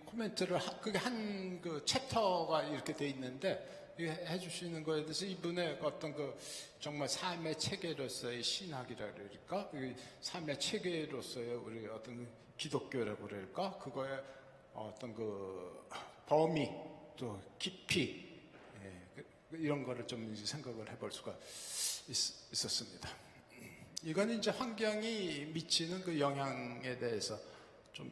코멘트를 그게 한 그 챕터가 이렇게 돼 있는데 해주시는 거에 대해서 이분의 어떤 그 정말 삶의 체계로서의 신학이라 그럴까, 삶의 체계로서의 우리 어떤 기독교라고 그럴까, 그거의 어떤 그 범위 또 깊이 이런 거를 좀 생각을 해볼 수가 있었습니다. 이건 이제 환경이 미치는 그 영향에 대해서 좀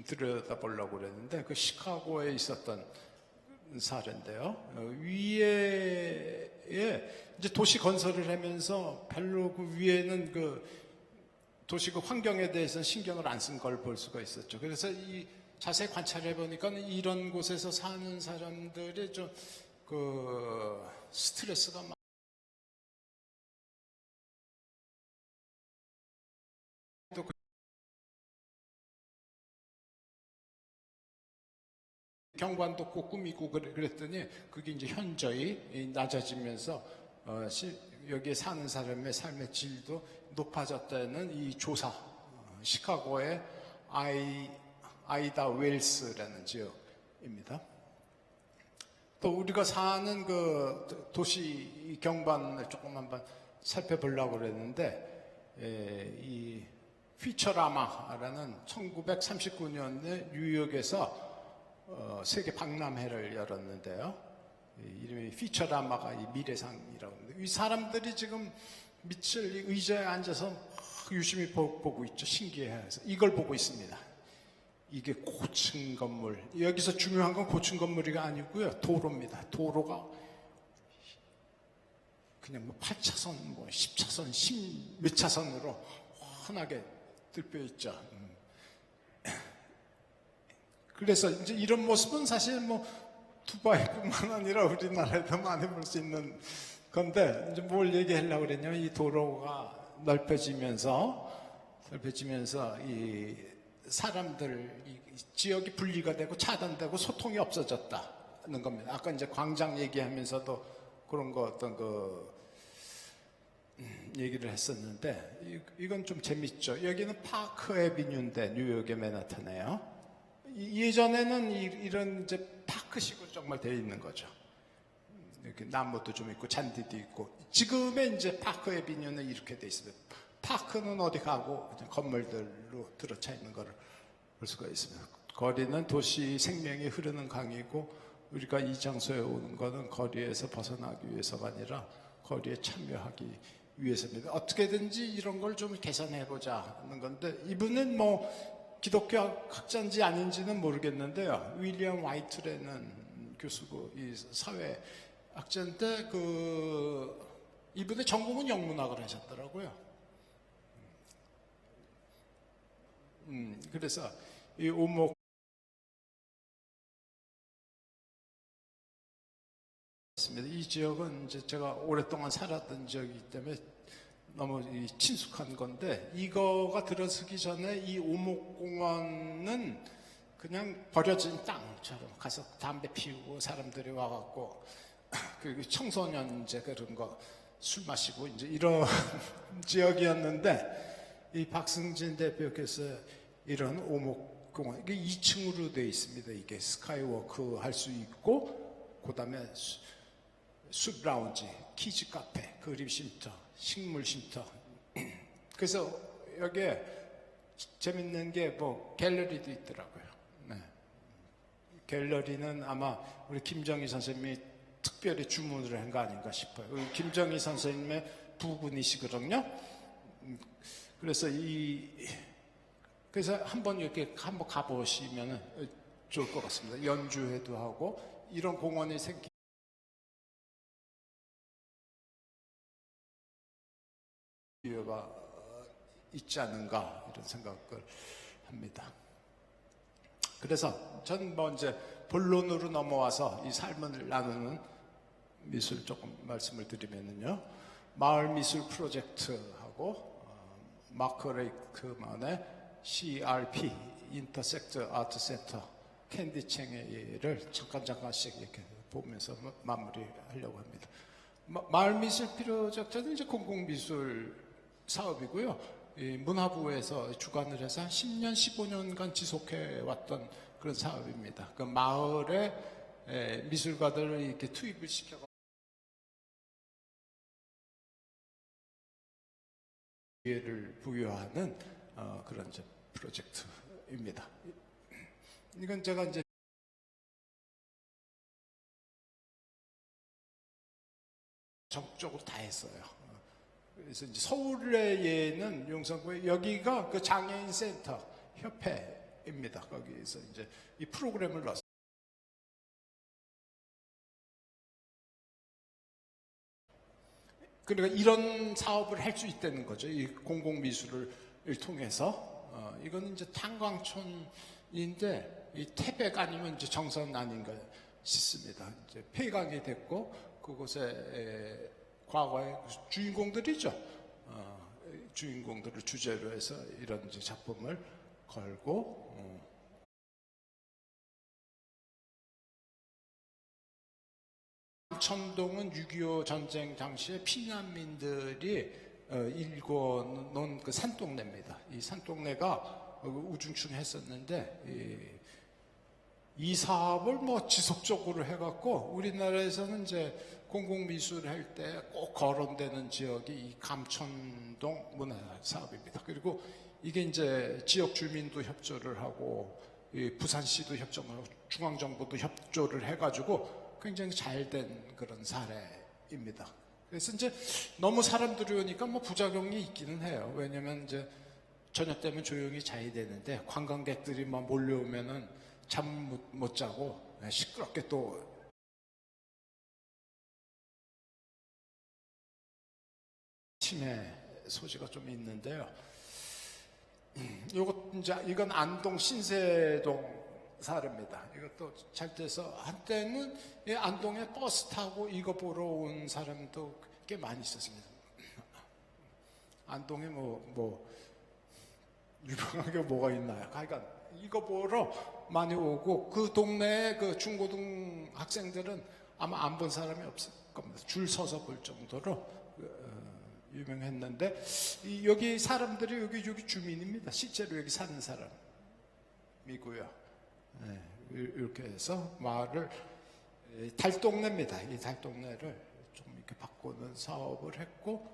들여다보려고 그랬는데, 그 시카고에 있었던 사례인데요. 위에 이제 도시 건설을 하면서 별로 그 위에는 그 도시 그 환경에 대해서는 신경을 안 쓴 걸 볼 수가 있었죠. 그래서 이 자세히 관찰해 보니까 이런 곳에서 사는 사람들이 좀 그 스트레스가 경관도 꼭 꾸미고 그랬더니 그게 이제 현저히 낮아지면서 여기에 사는 사람의 삶의 질도 높아졌다는 이 조사, 시카고의 아이다 웰스라는 지역입니다. 또 우리가 사는 그 도시 경관을 조금 한번 살펴보려고 그랬는데, 이 퓨처라마라는 1939년에 뉴욕에서 세계 박람회를 열었는데요. 이름이 퓨처라마가 이 미래상이라고 하는데, 이 사람들이 지금 밑을 의자에 앉아서 유심히 보고 있죠. 신기해해서 이걸 보고 있습니다. 이게 고층 건물. 여기서 중요한 건 고층 건물이 아니고요, 도로입니다. 도로가 그냥 뭐 8차선, 뭐 10차선, 10몇 차선으로 환하게 뜰뼈 있죠. 그래서 이제 이런 모습은 사실 뭐 두바이뿐만 아니라 우리나라에도 많이 볼 수 있는 건데, 이제 뭘 얘기하려고 그랬냐면, 이 도로가 넓혀지면서 이 사람들, 이 지역이 분리가 되고 차단되고 소통이 없어졌다는 겁니다. 아까 이제 광장 얘기하면서도 그런 거 어떤 그 얘기를 했었는데, 이건 좀 재밌죠. 여기는 파크 애비뉴인데 뉴욕의 맨하탄에요. 예전에는 이런 이제 파크식으로 정말 되어 있는 거죠. 이렇게 나무도 좀 있고 잔디도 있고. 지금의 이제 파크 애비뉴는 이렇게 돼 있습니다. 파크는 어디 가고 그냥 건물들로 들어차 있는 거를 볼 수가 있습니다. 거리는 도시 생명이 흐르는 강이고, 우리가 이 장소에 오는 거는 거리에서 벗어나기 위해서가 아니라 거리에 참여하기 위해서입니다. 어떻게든지 이런 걸 좀 개선해보자 하는 건데, 이분은 뭐 기독교 학자인지 아닌지는 모르겠는데요. 윌리엄 화이트라는 교수고 이 사회학자인데, 이분의 전공은 영문학을 하셨더라고요. 그래서 이 오목 이 지역은 이제 제가 오랫동안 살았던 지역이기 때문에 너무 친숙한 건데, 이거가 들어서기 전에 이 오목공원은 그냥 버려진 땅처럼 가서 담배 피우고 사람들이 와갖고 그 청소년 이제 그런 거 술 마시고 이제 이런 지역이었는데, 이 박승진 대표께서 이런 오목공원, 이게 2층으로 되어 있습니다. 이게 스카이워크 할 수 있고, 그 다음에 숲 라운지, 키즈 카페, 그림 쉼터, 식물 쉼터. 그래서 여기에 재밌는 게 뭐 갤러리도 있더라고요. 네. 갤러리는 아마 우리 김정희 선생님이 특별히 주문을 한 거 아닌가 싶어요. 김정희 선생님의 부군이시거든요. 그래서 그래서 한번 이렇게 한번 가보시면 좋을 것 같습니다. 연주회도 하고 이런 공원이 생기. 기회가 있지 않은가 이런 생각을 합니다. 그래서 전 먼저 본론으로 넘어와서 이 삶을 나누는 미술 조금 말씀을 드리면요, 마을 미술 프로젝트하고 마크 레이크만의 CRP 인터섹트 아트 센터 캔디챙을 잠깐씩 이렇게 보면서 마무리하려고 합니다. 마을미술 필요적자는 이제 공공미술 사업이고요. 이 문화부에서 주관을 해서 한 10년, 15년간 지속해 왔던 그런 사업입니다. 그 마을에 미술가들을 이렇게 투입을 시켜 기회를 부여하는 그런 이제 프로젝트입니다. 이건 제가 이제 전국적으로 다 했어요. 그래서 이제 서울에는 용산구에 여기가 그 장애인 센터 협회입니다. 거기서 이제 이 프로그램을 넣었어요. 그러니까 이런 사업을 할 수 있다는 거죠. 이 공공미술을 통해서. 이거는 이제 탄광촌인데 이 태백 아니면 이제 정선 아닌가 싶습니다. 이제 폐광이 됐고 그곳에 과거의 주인공들이죠. 주인공들을 주제로 해서 이런 이제 작품을 걸고 천동은 6.25 전쟁 당시에 피난민들이 일궈 놓은 그 산동네입니다. 이 산동네가 우중충했었는데 이 사업을 뭐 지속적으로 해갖고 우리나라에서는 이제 공공미술 할 때 꼭 거론되는 지역이 이 감천동 문화사업입니다. 그리고 이게 이제 지역 주민도 협조를 하고 부산시도 협조를 하고 중앙정부도 협조를 해가지고 굉장히 잘 된 그런 사례입니다. 그래서 이제 너무 사람들이 오니까 뭐 부작용이 있기는 해요. 왜냐면 이제 저녁 때면 조용히 자야 되는데 관광객들이 막 몰려오면은 잠 못 자고 시끄럽게 또 침해 소지가 좀 있는데요. 이건 안동 신세동 사례입니다. 이것도 잘 돼서 한때는 이 안동에 버스 타고 이거 보러 온 사람도 꽤 많이 있었습니다. 안동에 뭐 유명한 게 뭐가 있나요? 그러니까 이거 보러 많이 오고 그 동네에 그 중고등 학생들은 아마 안 본 사람이 없을 겁니다. 줄 서서 볼 정도로 유명했는데 여기 사람들이 여기 주민입니다. 실제로 여기 사는 사람이고요. 이렇게 해서 마을을 달동네입니다. 이 달동네를 좀 이렇게 바꾸는 사업을 했고,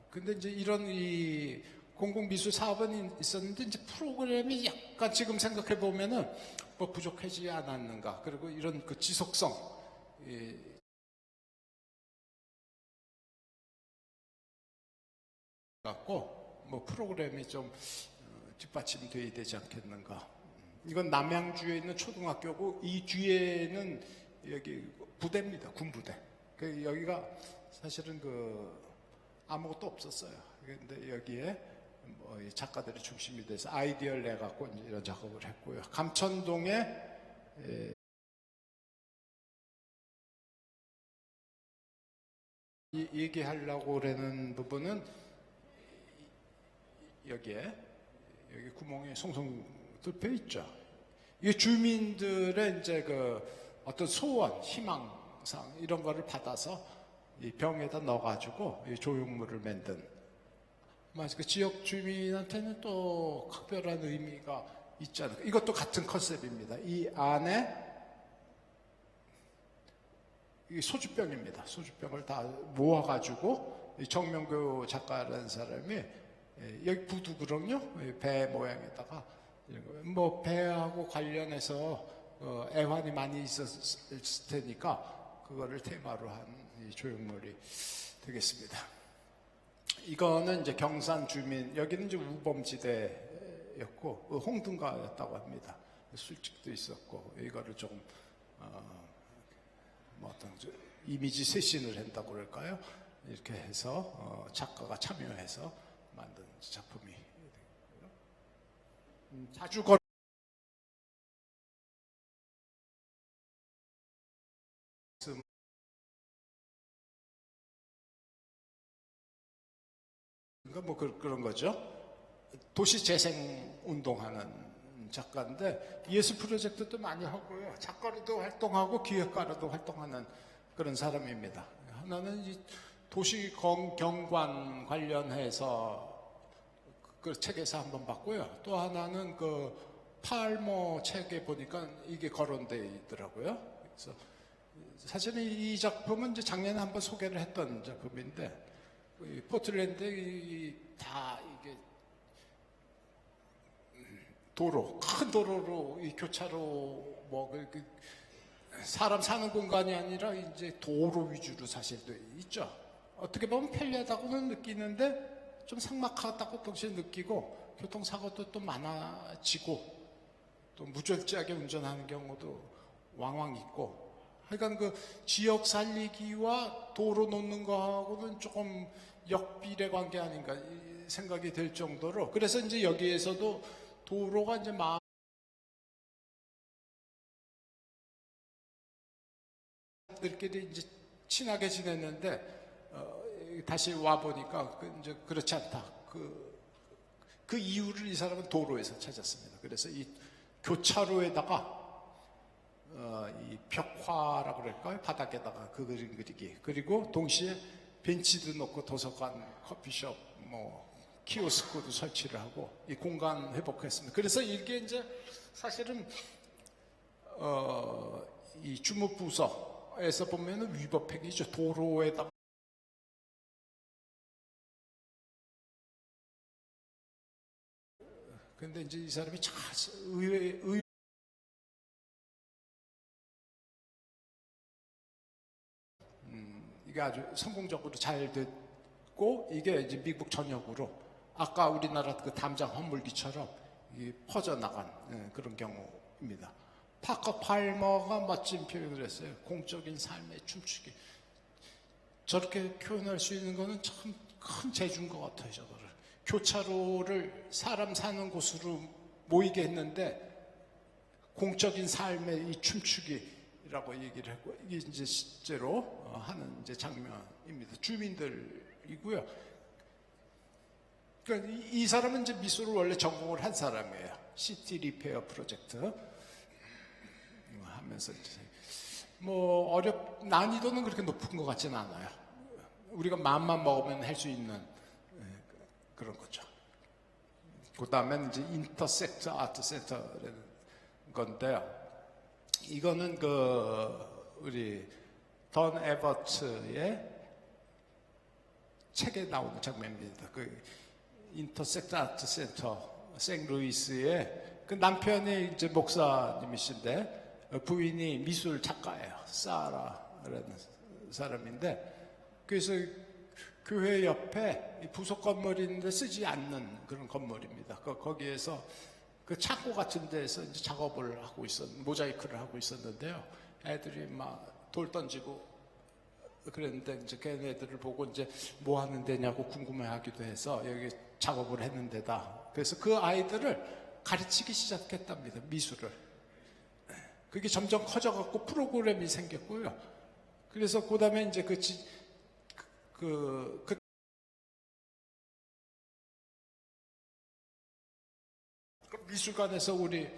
근데 이제 이런 이 공공미술 사업은 있었는데 이제 프로그램이 약간 지금 생각해 보면은 뭐 부족하지 않았는가. 그리고 이런 그 지속성, 갖고 뭐 프로그램이 좀 뒷받침돼야 되지 않겠는가. 이건 남양주에 있는 초등학교고 이 뒤에는 여기 부대입니다. 군부대. 여기가 사실은 아무것도 없었어요. 근데 여기에 뭐 작가들이 중심이 돼서 아이디어를 내 갖고 이런 작업을 했고요. 감천동에 얘기하려고 그러는 부분은 여기 구멍이 송송 뚫혀 있죠. 이게 주민들의 이제 어떤 소원, 희망상 이런 거를 받아서 이 병에다 넣어가지고 이 조형물을 만든. 그 지역 주민한테는 또 각별한 의미가 있지 않을까. 이것도 같은 컨셉입니다. 이 안에 이 소주병입니다. 소주병을 다 모아가지고 정명교 작가라는 사람이 여기 부두그럼요. 배 모양에다가 뭐 배하고 관련해서 애환이 많이 있었을 테니까 그거를 테마로 한 이 조형물이 되겠습니다. 이거는 이제 경산 주민, 여기는 이제 우범지대였고 홍등가였다고 합니다. 술집도 있었고 이거를 조금 뭐 어떤 이미지 쇄신을 한다고 그럴까요? 이렇게 해서 작가가 참여해서 만든 작품이 자주 뭐 그런 거죠. 도시 재생 운동하는 작가인데 예술 프로젝트도 많이 하고요. 작가로도 활동하고 기획가로도 활동하는 그런 사람입니다. 하나는 이 도시 경관 관련해서 그 책에서 한번 봤고요. 또 하나는 그 팔모 책에 보니까 이게 거론되어 있더라고요. 그래서 사실은 이 작품은 이제 작년에 한번 소개를 했던 작품인데 포틀랜드에 다 이게 도로, 큰 도로로 이 교차로 사람 사는 공간이 아니라 이제 도로 위주로 사실 돼 있죠. 어떻게 보면 편리하다고는 느끼는데 좀 삭막하다고 동시에 느끼고 교통사고도 또 많아지고 또 무절제하게 운전하는 경우도 왕왕 있고 하여간 그 지역 살리기와 도로 놓는 거하고는 조금 역비례 관계 아닌가 생각이 들 정도로 그래서 이제 여기에서도 도로가 이제 마을들끼리 이제 친하게 지냈는데 다시 와 보니까 이제 그렇지 않다. 그 이유를 이 사람은 도로에서 찾았습니다. 그래서 이 교차로에다가 이 벽화라고 그럴까요? 바닥에다가 그 그림 그리기. 그리고 동시에 벤치도 놓고 도서관, 커피숍, 뭐 키오스크도 설치를 하고 이 공간 회복했습니다. 그래서 이게 이제 사실은 이 주무부서에서 보면은 위법행위죠. 도로에다가 근데 이제 이 사람이 참 이게 아주 성공적으로 잘 됐고 이게 이제 미국 전역으로 아까 우리나라 그 담장 헛물기처럼 퍼져나간 그런 경우입니다. 파커 팔머가 멋진 표현을 했어요. 공적인 삶의 춤추기. 저렇게 표현할 수 있는 거는 참 큰 재주인 것 같아요. 저거를 교차로를 사람 사는 곳으로 모이게 했는데 공적인 삶의 이 춤추기라고 얘기를 했고 이게 이제 실제로 하는 이제 장면입니다. 주민들이고요. 그러니까 이 사람은 이제 미술을 원래 전공을 한 사람이에요. 시티 리페어 프로젝트 하면서 이제 뭐 난이도는 그렇게 높은 것 같지는 않아요. 우리가 마음만 먹으면 할 수 있는 그런 거죠. 그 다음에 이제 인터섹터 아트 센터라는 건데요. 이거는 우리 던 에버트의 책에 나오는 장면입니다. 인터섹터 아트 센터 생루이스의 그 남편이 이제 목사님이신데 부인이 미술 작가예요. 사라라는 사람인데 그래서 교회 옆에 부속 건물이 있는데 쓰지 않는 그런 건물입니다. 거기에서 그 창고 같은 데서 이제 작업을 하고 모자이크를 하고 있었는데요. 애들이 막 돌 던지고 그랬는데 이제 걔네들을 보고 이제 뭐 하는 데냐고 궁금해하기도 해서 여기 작업을 했는 데다. 그래서 그 아이들을 가르치기 시작했답니다. 미술을. 그게 점점 커져갖고 프로그램이 생겼고요. 그래서 그 다음에 이제 미술관에서 우리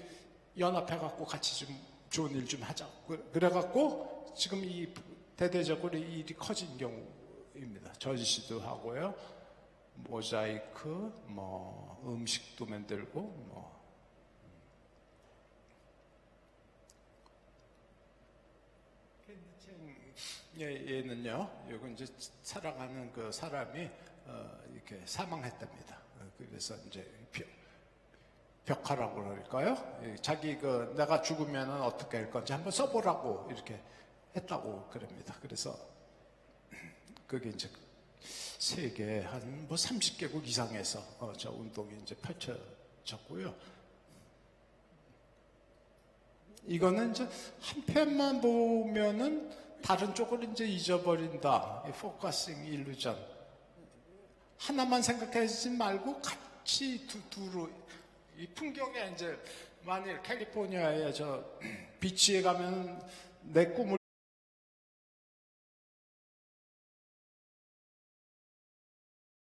연합해갖고 같이 좀 좋은 일 좀 하자. 그래갖고 지금 이 대대적으로 이 일이 커진 경우입니다. 전시도 하고요. 모자이크, 뭐 음식도 만들고, 뭐 얘는요. 여기 이제 살아가는 그 사람이 이렇게 사망했답니다. 그래서 이제 벽화라고 그럴까요? 자기 내가 죽으면 어떻게 할 건지 한번 써보라고 이렇게 했다고 그럽니다. 그래서 그게 이제 세계 한 30개국 이상에서 저 운동이 이제 펼쳐졌고요. 이거는 이제 한 편만 보면은 다른 쪽을 이제 잊어버린다. 포커싱 일루전. 하나만 생각하지 말고 같이 두루 이 풍경에 이제 만일 캘리포니아에 저 비치에 가면 내 꿈을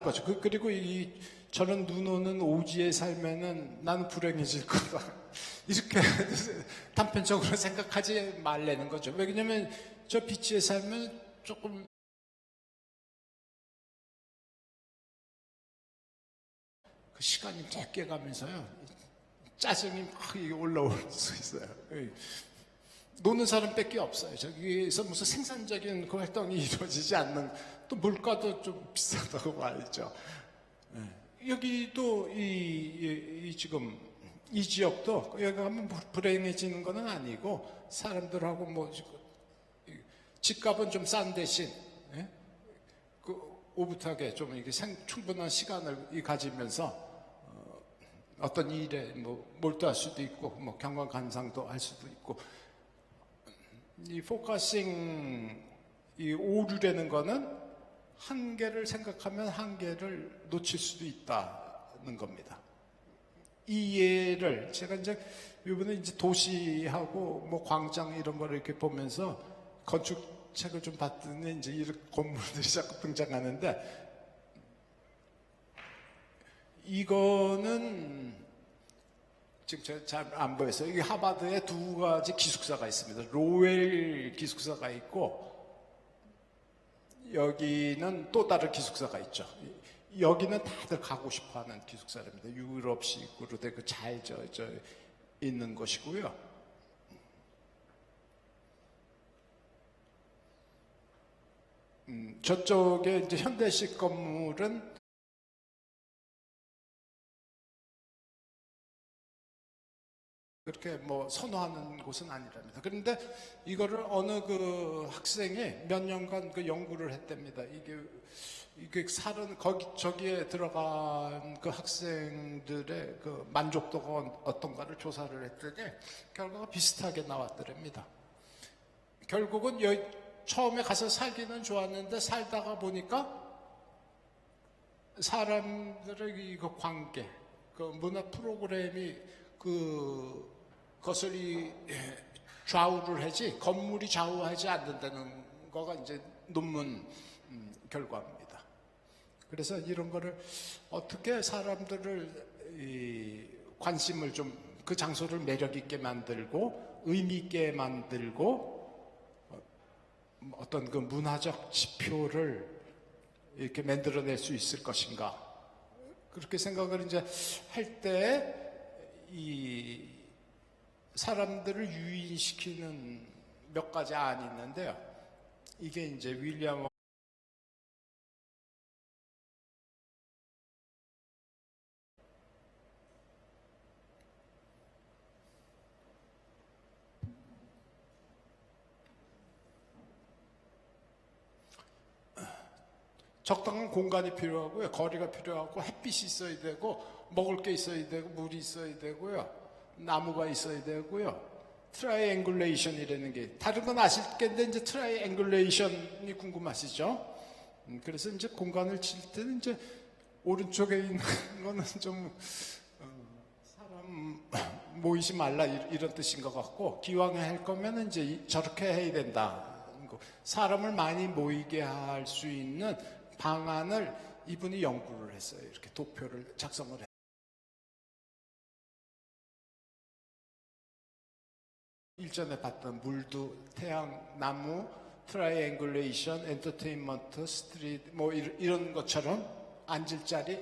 거죠. 그리고 이 저런 눈 오는 오지에 살면은 나는 불행해질 거다. 이렇게 단편적으로 생각하지 말라는 거죠. 왜냐면 저 비치에 살면 조금 그 시간이 짧게 가면서요. 짜증이 막 올라올 수 있어요. 노는 사람밖에 없어요. 저기서 무슨 생산적인 그 활동이 이루어지지 않는, 또 물가도 좀 비싸다고 알죠. 여기도 지금 이 지역도 여기 가면 불행해지는 건 아니고 사람들하고 뭐 집값은 좀 싼 대신 그 오붓하게 좀 이렇게 충분한 시간을 가지면서 어떤 일에 뭐 몰두할 수도 있고 뭐 경관 감상도 할 수도 있고, 이 포커싱 이 오류라는 거는 한계를 생각하면 한계를 놓칠 수도 있다는 겁니다. 이 예를 제가 이제 이번에 이제 도시하고 뭐 광장 이런 거를 이렇게 보면서 건축책을 좀 봤더니 이제 이런 건물들이 자꾸 등장하는데, 이거는 지금 잘 안 보여서 이게 하버드에 두 가지 기숙사가 있습니다. 로웰 기숙사가 있고 여기는 또 다른 기숙사가 있죠. 여기는 다들 가고 싶어하는 기숙사랍니다. 유럽식으로 되게 잘 있는 것이고요. 저쪽에 이제 현대식 건물은 그렇게 뭐 선호하는 곳은 아니랍니다. 그런데 이거를 어느 그 학생이 몇 년간 그 연구를 했답니다. 이게 저기에 들어간 그 학생들의 그 만족도가 어떤가를 조사를 했더니 결과가 비슷하게 나왔더랍니다. 결국은 처음에 가서 살기는 좋았는데 살다가 보니까 사람들의 그 관계, 그 문화 프로그램이 그것을 좌우를 하지 건물이 좌우하지 않는다는 거가 이제 논문 결과입니다. 그래서 이런 거를 어떻게 사람들을 관심을 좀 그 장소를 매력 있게 만들고 의미 있게 만들고 어떤 그 문화적 지표를 이렇게 만들어낼 수 있을 것인가, 그렇게 생각을 이제 할 때 이 사람들을 유인시키는 몇 가지 안이 있는데요. 이게 이제 윌리엄 적당한 공간이 필요하고요. 거리가 필요하고 햇빛이 있어야 되고 먹을 게 있어야 되고 물이 있어야 되고요. 나무가 있어야 되고요. 트라이앵글레이션이라는 게, 다른 건 아실텐데 이제 트라이앵글레이션이 궁금하시죠? 그래서 이제 공간을 칠 때는 이제 오른쪽에 있는 거는 좀 사람 모이지 말라 이런 뜻인 것 같고, 기왕에 할 거면 이제 저렇게 해야 된다. 사람을 많이 모이게 할 수 있는 방안을 이분이 연구를 했어요. 이렇게 도표를 작성을 했어요. 일전에 봤던 물도, 태양, 나무, 트라이앵글레이션, 엔터테인먼트, 스트리트 뭐 이런 것처럼 앉을 자리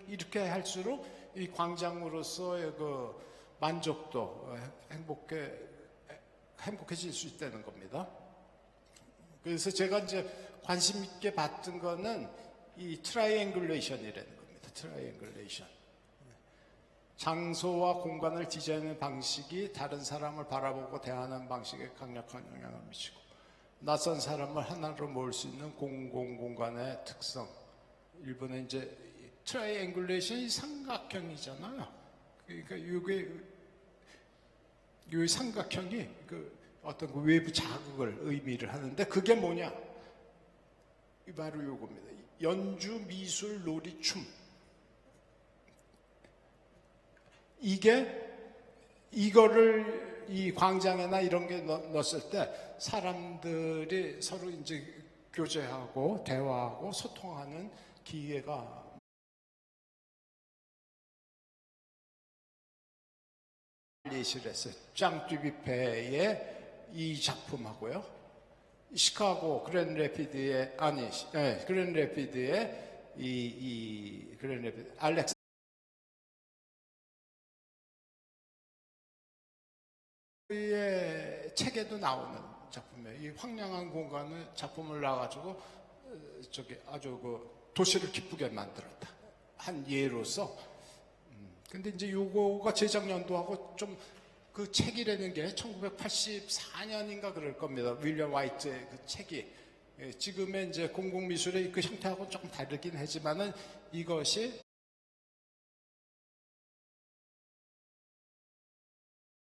이렇게 할수록 이 광장으로서의 그 만족도, 행복해질 수 있다는 겁니다. 그래서 제가 이제 관심 있게 봤던 거는 이 트라이앵글레이션이라는 겁니다. 트라이앵글레이션. 장소와 공간을 디자인하는 방식이 다른 사람을 바라보고 대하는 방식에 강력한 영향을 미치고, 낯선 사람을 하나로 모을 수 있는 공공공간의 특성. 일본의 이제 트라이앵글레이션이 삼각형이잖아요. 그러니까 이 삼각형이 어떤 그 외부 자극을 의미를 하는데, 그게 뭐냐? 바로 요겁니다. 연주, 미술, 놀이, 춤. 이거를 이 광장에나 이런 게 넣었을 때 사람들이 서로 이제 교제하고 대화하고 소통하는 기회가 리시를 했어요. 짱 듀비페의 이 작품하고요. 시카고 그랜드 래피드의 그랜드 래피드 알렉스 의 책에도 나오는 작품이에요. 이 황량한 공간을 작품을 놔가지고 아주 그 도시를 기쁘게 만들었다. 한 예로서. 근데 이제 요거가 재작년도하고 좀 그 책이라는 게 1984년인가 그럴 겁니다. 윌리엄 화이트의 그 책이. 지금의 이제 공공미술의 그 형태하고는 조금 다르긴 하지만은 이것이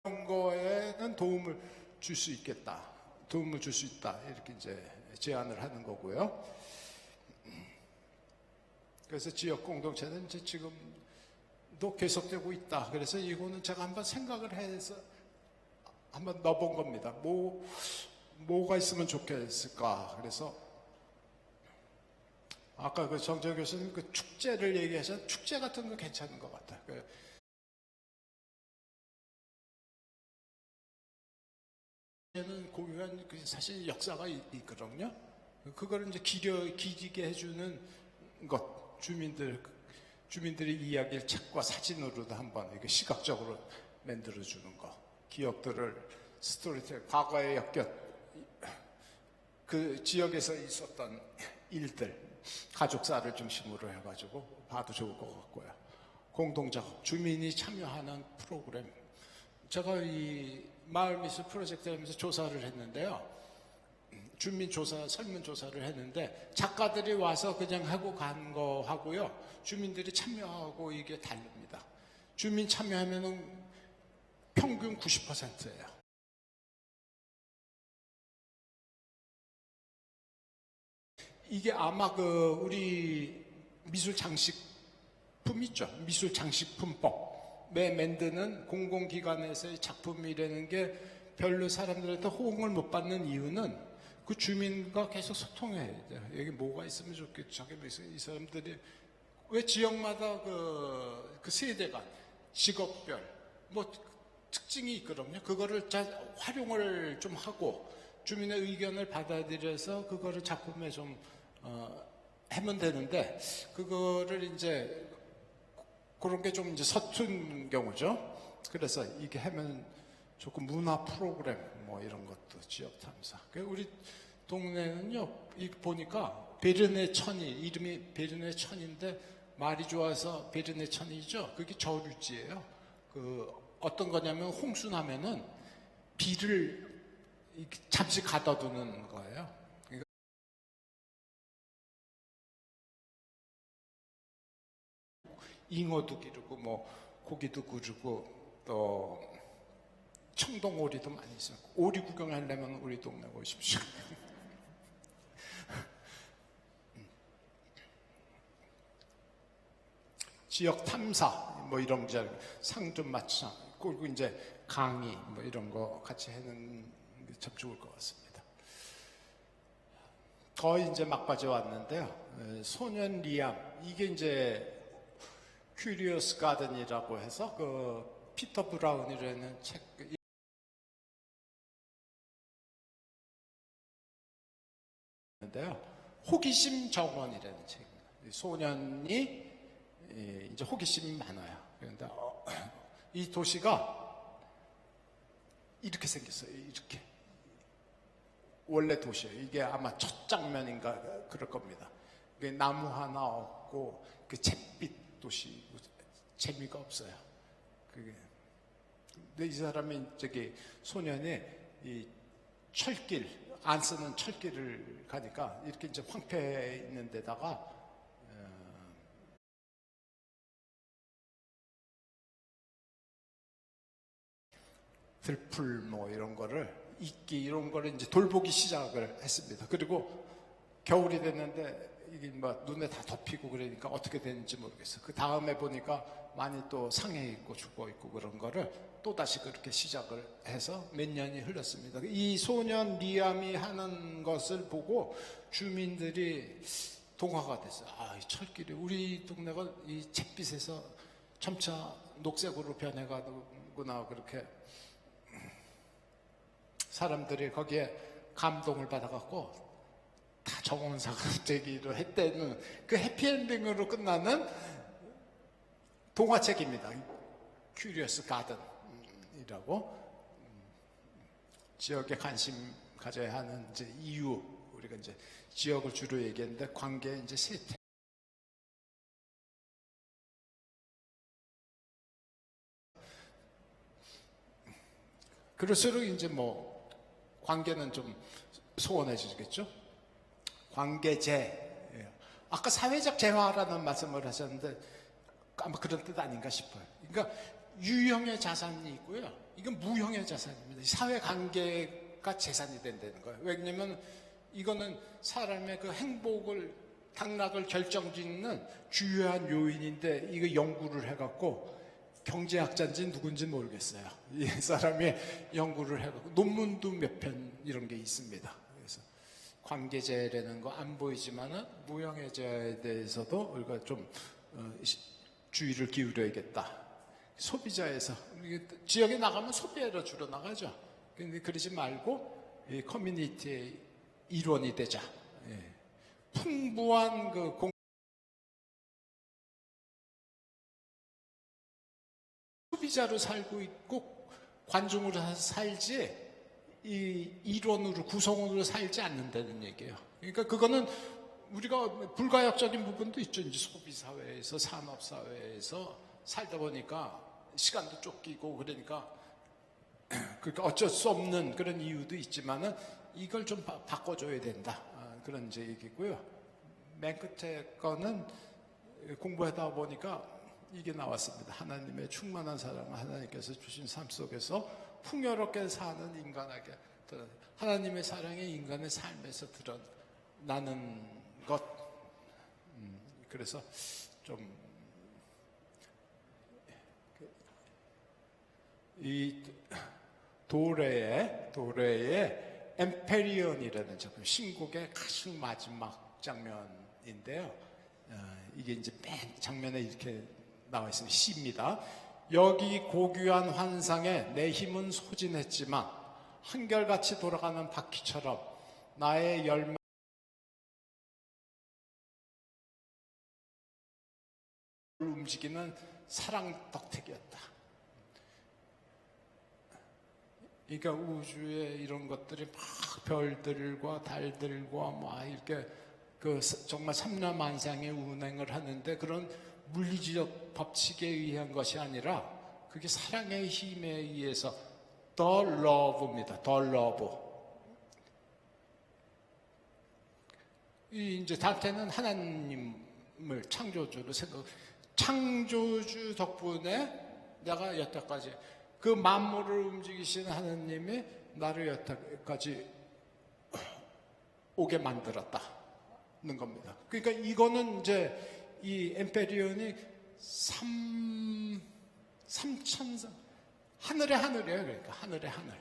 그런 거에는 도움을 줄 수 있겠다. 도움을 줄 수 있다. 이렇게 이제 제안을 하는 거고요. 그래서 지역 공동체는 이제 지금도 계속되고 있다. 그래서 이거는 제가 한번 생각을 해서 한번 넣어본 겁니다. 뭐가 있으면 좋겠을까. 그래서 아까 그 정재 교수님 그 축제를 얘기하셨는데 축제 같은 거 괜찮은 것 같아요. 는 고유한 사실 역사가 있거든요. 그걸 이제 기리게 해주는 것, 주민들의 이야기를 책과 사진으로도 한번 이렇게 시각적으로 만들어주는 거, 기억들을 스토리텔, 과거에 그 지역에서 있었던 일들, 가족사를 중심으로 해가지고 봐도 좋을 것 같고요. 공동작업, 주민이 참여하는 프로그램. 제가 이 마을미술 프로젝트 하면서 조사를 했는데요. 주민조사, 설문조사를 했는데 작가들이 와서 그냥 하고 간 거 하고요. 주민들이 참여하고 이게 다릅니다. 주민 참여하면은 평균 90%예요. 이게 아마 우리 미술 장식품 있죠? 미술 장식품법. 만드는 공공기관에서의 작품이라는 게 별로 사람들한테 호응을 못 받는 이유는 그 주민과 계속 소통해야 돼요. 여기 뭐가 있으면 좋겠죠. 이 사람들이 왜 지역마다 그 세대가 직업별 뭐 특징이 있거든요. 그거를 잘 활용을 좀 하고 주민의 의견을 받아들여서 그거를 작품에 좀 하면 되는데 그거를 이제 그런 게 좀 이제 서툰 경우죠. 그래서 이게 하면 조금 문화 프로그램 뭐 이런 것도 지역 탐사. 우리 동네는요, 보니까 베르네 천이, 이름이 베르네 천인데 말이 좋아서 베르네 천이죠. 그게 저류지예요. 어떤 거냐면 홍수 나면은 비를 잠시 가둬두는 거예요. 잉어도 기르고 뭐 고기도 구르고 또 청동오리도 많이 있어요. 오리 구경하려면 우리 동네 오십시오. 지역 탐사 뭐 이런 상 좀 맞춰 그리고 이제 강의 뭐 이런 거 같이 하는 게 참 좋을 것 같습니다. 거의 이제 막바지 왔는데요. 소년 리암 이게 이제 큐리어스 가든이라고 해서 그 피터 브라운이라는 책 인데요. 호기심 정원이라는 책입니다. 소년이 이제 호기심이 많아요. 그런데 이 도시가 이렇게 생겼어요. 이렇게 원래 도시예요. 이게 아마 첫 장면인가 그럴 겁니다. 나무 하나 없고 그 잿빛 도시 재미가 없어요. 근데 이 사람이 소년이 이 철길 안 쓰는 철길을 가니까 이렇게 이제 황폐 있는 데다가 들풀 뭐 이런 거를 이끼 이런 거를 이제 돌보기 시작을 했습니다. 그리고 겨울이 됐는데 이게 막 눈에 다 덮이고 그러니까 어떻게 되는지 모르겠어요. 그 다음에 보니까 많이 또 상해 있고 죽어 있고 그런 거를 또 다시 그렇게 시작을 해서 몇 년이 흘렀습니다. 이 소년 리암이 하는 것을 보고 주민들이 동화가 됐어요. 아, 이 철길이 우리 동네가 이 잿빛에서 점차 녹색으로 변해가고 하고 그렇게 사람들이 거기에 감동을 받아갖고 다 정원사되기로 했다는 그 해피엔딩으로 끝나는 동화책입니다. 큐리어스 가든이라고. 지역에 관심 가져야 하는 이제 이유, 우리가 이제 지역을 주로 얘기했는데 관계 이제 세태. 그럴수록 이제 뭐 관계는 좀 소원해지겠죠. 관계재. 예. 아까 사회적 재화라는 말씀을 하셨는데 아마 그런 뜻 아닌가 싶어요. 그러니까 유형의 자산이 있고요. 이건 무형의 자산입니다. 사회관계가 재산이 된다는 거예요. 왜냐하면 이거는 사람의 그 행복을 당락을 결정짓는 주요한 요인인데 이거 연구를 해갖고 경제학자인지 누군지 모르겠어요. 이 사람이 연구를 해갖고 논문도 몇 편 이런 게 있습니다. 그래서 관계재라는 거 안 보이지만은 무형의 재에 대해서도 우리가 좀 주의를 기울여야겠다. 소비자에서 지역에 나가면 소비하러 주로 나가죠. 근데 그러지 말고 이 커뮤니티의 일원이 되자. 예. 풍부한 그 소비자로 살고 있고 관중으로 살지 이 일원으로 구성원으로 살지 않는다는 얘기예요. 그러니까 그거는 우리가 불가역적인 부분도 있죠. 이제 소비사회에서 산업사회에서 살다 보니까 시간도 쫓기고 그러니까 어쩔 수 없는 그런 이유도 있지만은 이걸 좀 바꿔줘야 된다. 그런 이제 얘기고요. 맨 끝에 거는 공부하다 보니까 이게 나왔습니다. 하나님의 충만한 사랑을 하나님께서 주신 삶 속에서 풍요롭게 사는 인간에게 하나님의 사랑이 인간의 삶에서 드러나는 것. 그래서 좀 이 도래의 엠페리온이라는 작품, 신곡의 가장 마지막 장면인데요. 이게 이제 맨 장면에 이렇게 나와 있습니다. 시입니다. 여기 고귀한 환상에 내 힘은 소진했지만 한결같이 돌아가는 바퀴처럼 나의 열망 움직이는 사랑 덕택이었다. 그러니까 우주의 이런 것들이 막 별들과 달들과 막 이렇게 그 정말 삼라만상의 운행을 하는데 그런 물리적 법칙에 의한 것이 아니라 그게 사랑의 힘에 의해서 the love입니다. the love. 이 이제 단테는 하나님을 창조주로 창조주 덕분에 내가 여태까지 그 만물을 움직이신 하나님이 나를 여태까지 오게 만들었다는 겁니다. 그러니까 이거는 이제 이 엠페리온이 삼천사 하늘의 하늘이에요. 그러니까 하늘의 하늘.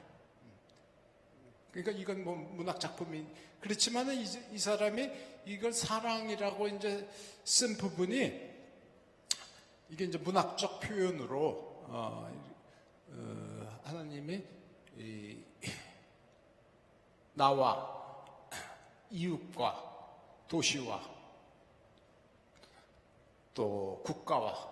그러니까 이건 뭐 문학 작품이 그렇지만은 이 사람이 이걸 사랑이라고 이제 쓴 부분이 이게 이제 문학적 표현으로 하나님이 나와 이웃과 도시와 또 국가와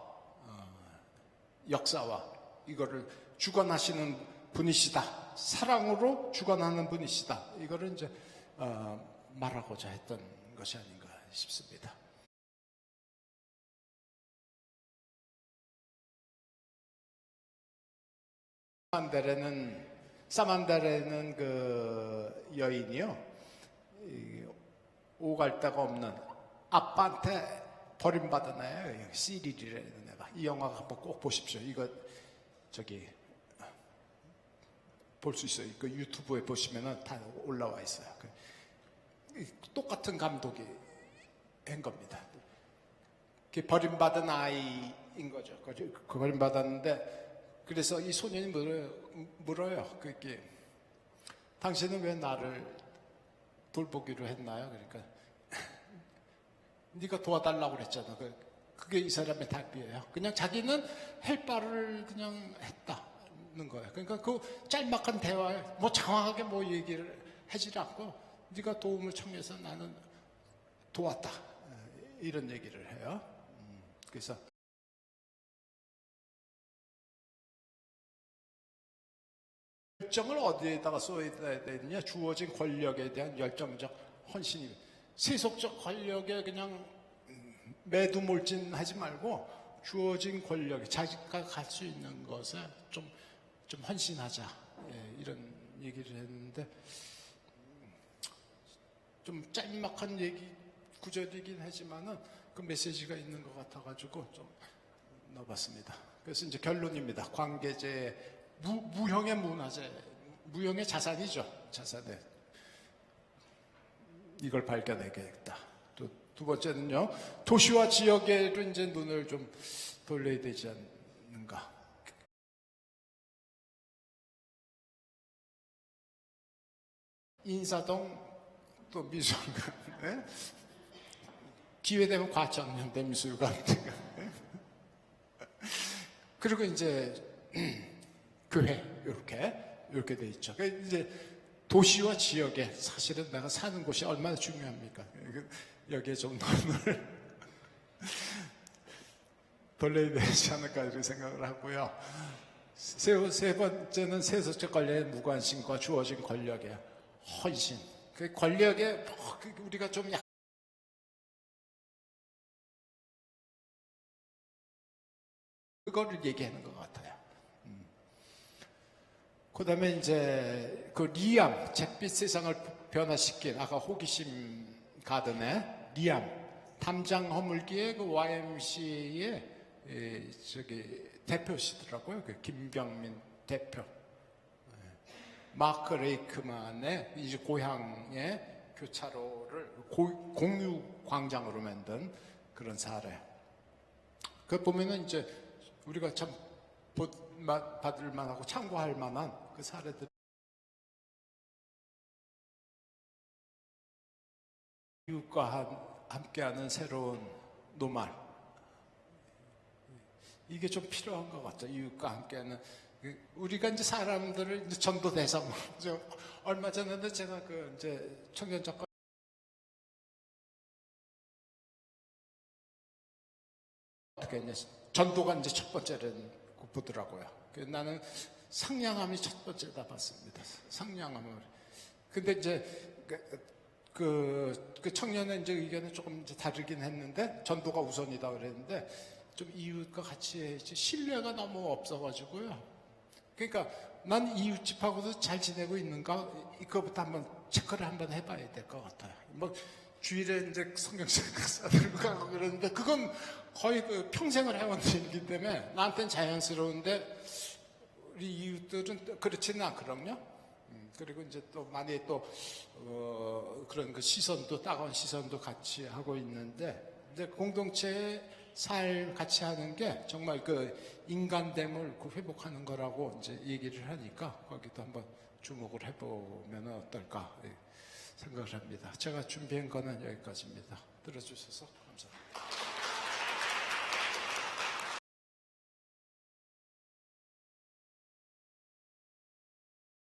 역사와 이거를 주관하시는 분이시다. 사랑으로 주관하는 분이시다. 이거를 이제 말하고자 했던 것이 아닌가 싶습니다. 사만다레는 그 여인이요, 오갈 데가 없는 아빠한테 버림받은 애예요. 시릴이라는 애가. 이 영화 한번 꼭 보십시오. 이거 저기 볼 수 있어요. 그 유튜브에 보시면은 다 올라와 있어요. 똑같은 감독이 한 겁니다. 그 버림받은 아이인 거죠. 그 버림받았는데. 그래서 이 소년이 물어요. 그게 당신은 왜 나를 돌보기로 했나요? 그러니까 네가 도와달라고 그랬잖아. 그게 이 사람의 답이에요. 그냥 자기는 할 바를 그냥 했다. 거예요. 그러니까 그 짤막한 대화에 뭐 장황하게 뭐 얘기를 하지 않고 네가 도움을 청해서 나는 도왔다. 이런 얘기를 해요. 그래서 열정을 어디에다가 쏟아야 되느냐? 주어진 권력에 대한 열정적 헌신이. 세속적 권력에 그냥 매두몰진하지 말고 주어진 권력에 자기가 갈 수 있는 것에 좀 헌신하자. 이런 얘기를 했는데 좀 짤막한 얘기 구절이긴 하지만은 그 메시지가 있는 것 같아가지고 좀 넣어봤습니다. 그래서 이제 결론입니다. 관계제 무형의 문화재, 무형의 자산이죠. 자산에 이걸 발견해야겠다. 또 두 번째는요, 도시와 지역에도 이제 눈을 좀 돌려야 되지 않는가. 인사동 또 미술관, 예? 기회되면 과천연대 미술관. 그리고 이제 교회 이렇게 돼 있죠. 그러니까 이제 도시와 지역에 사실은 내가 사는 곳이 얼마나 중요합니까? 여기에 좀 눈을 돌려야 되지 않을까 이렇게 생각을 하고요. 세 번째는 세속적 권력의 무관심과 주어진 권력의 헌신. 그 권력에 우리가 좀 그거를 얘기하는 것 같아요. 그 다음에 이제 그 리암, 잿빛 세상을 변화시킨 아까 호기심 가든의 리암, 탐장 허물기의 그 YMCA의 대표시더라고요. 그 김병민 대표. 마크 레이크만의 이제 고향의 교차로를 공유 광장으로 만든 그런 사례. 그 보면은 이제 우리가 참 받을 만하고 참고할 만한 그 사례들. 이웃과 함께하는 새로운 노말. 이게 좀 필요한 것 같아요. 이웃과 함께하는. 우리가 이제 사람들을 이제 전도 대상. 얼마 전에 제가 그 이제 청년 작가 어떻게 했냐. 전도가 이제 첫 번째는 보더라고요. 나는 상냥함이 첫 번째다 봤습니다. 상냥함을. 근데 이제 그 청년의 이제 의견은 조금 이제 다르긴 했는데 전도가 우선이다 그랬는데 좀 이웃과 같이 신뢰가 너무 없어가지고요. 그러니까 난 이웃집하고도 잘 지내고 있는가 이거부터 한번 체크를 한번 해봐야 될 것 같아요. 뭐 주일에 이제 성경책 사들고 가고 그러는데 그건 거의 그 평생을 해온 일이기 때문에 나한테는 자연스러운데 우리 이웃들은 그렇지는 않거든요. 그리고 이제 또 많이 또 그런 그 시선도 따가운 시선도 같이 하고 있는데 이제 공동체의 살 같이 하는 게 정말 그 인간됨을 회복하는 거라고 이제 얘기를 하니까 거기도 한번 주목을 해보면 어떨까 생각을 합니다. 제가 준비한 거는 여기까지입니다. 들어주셔서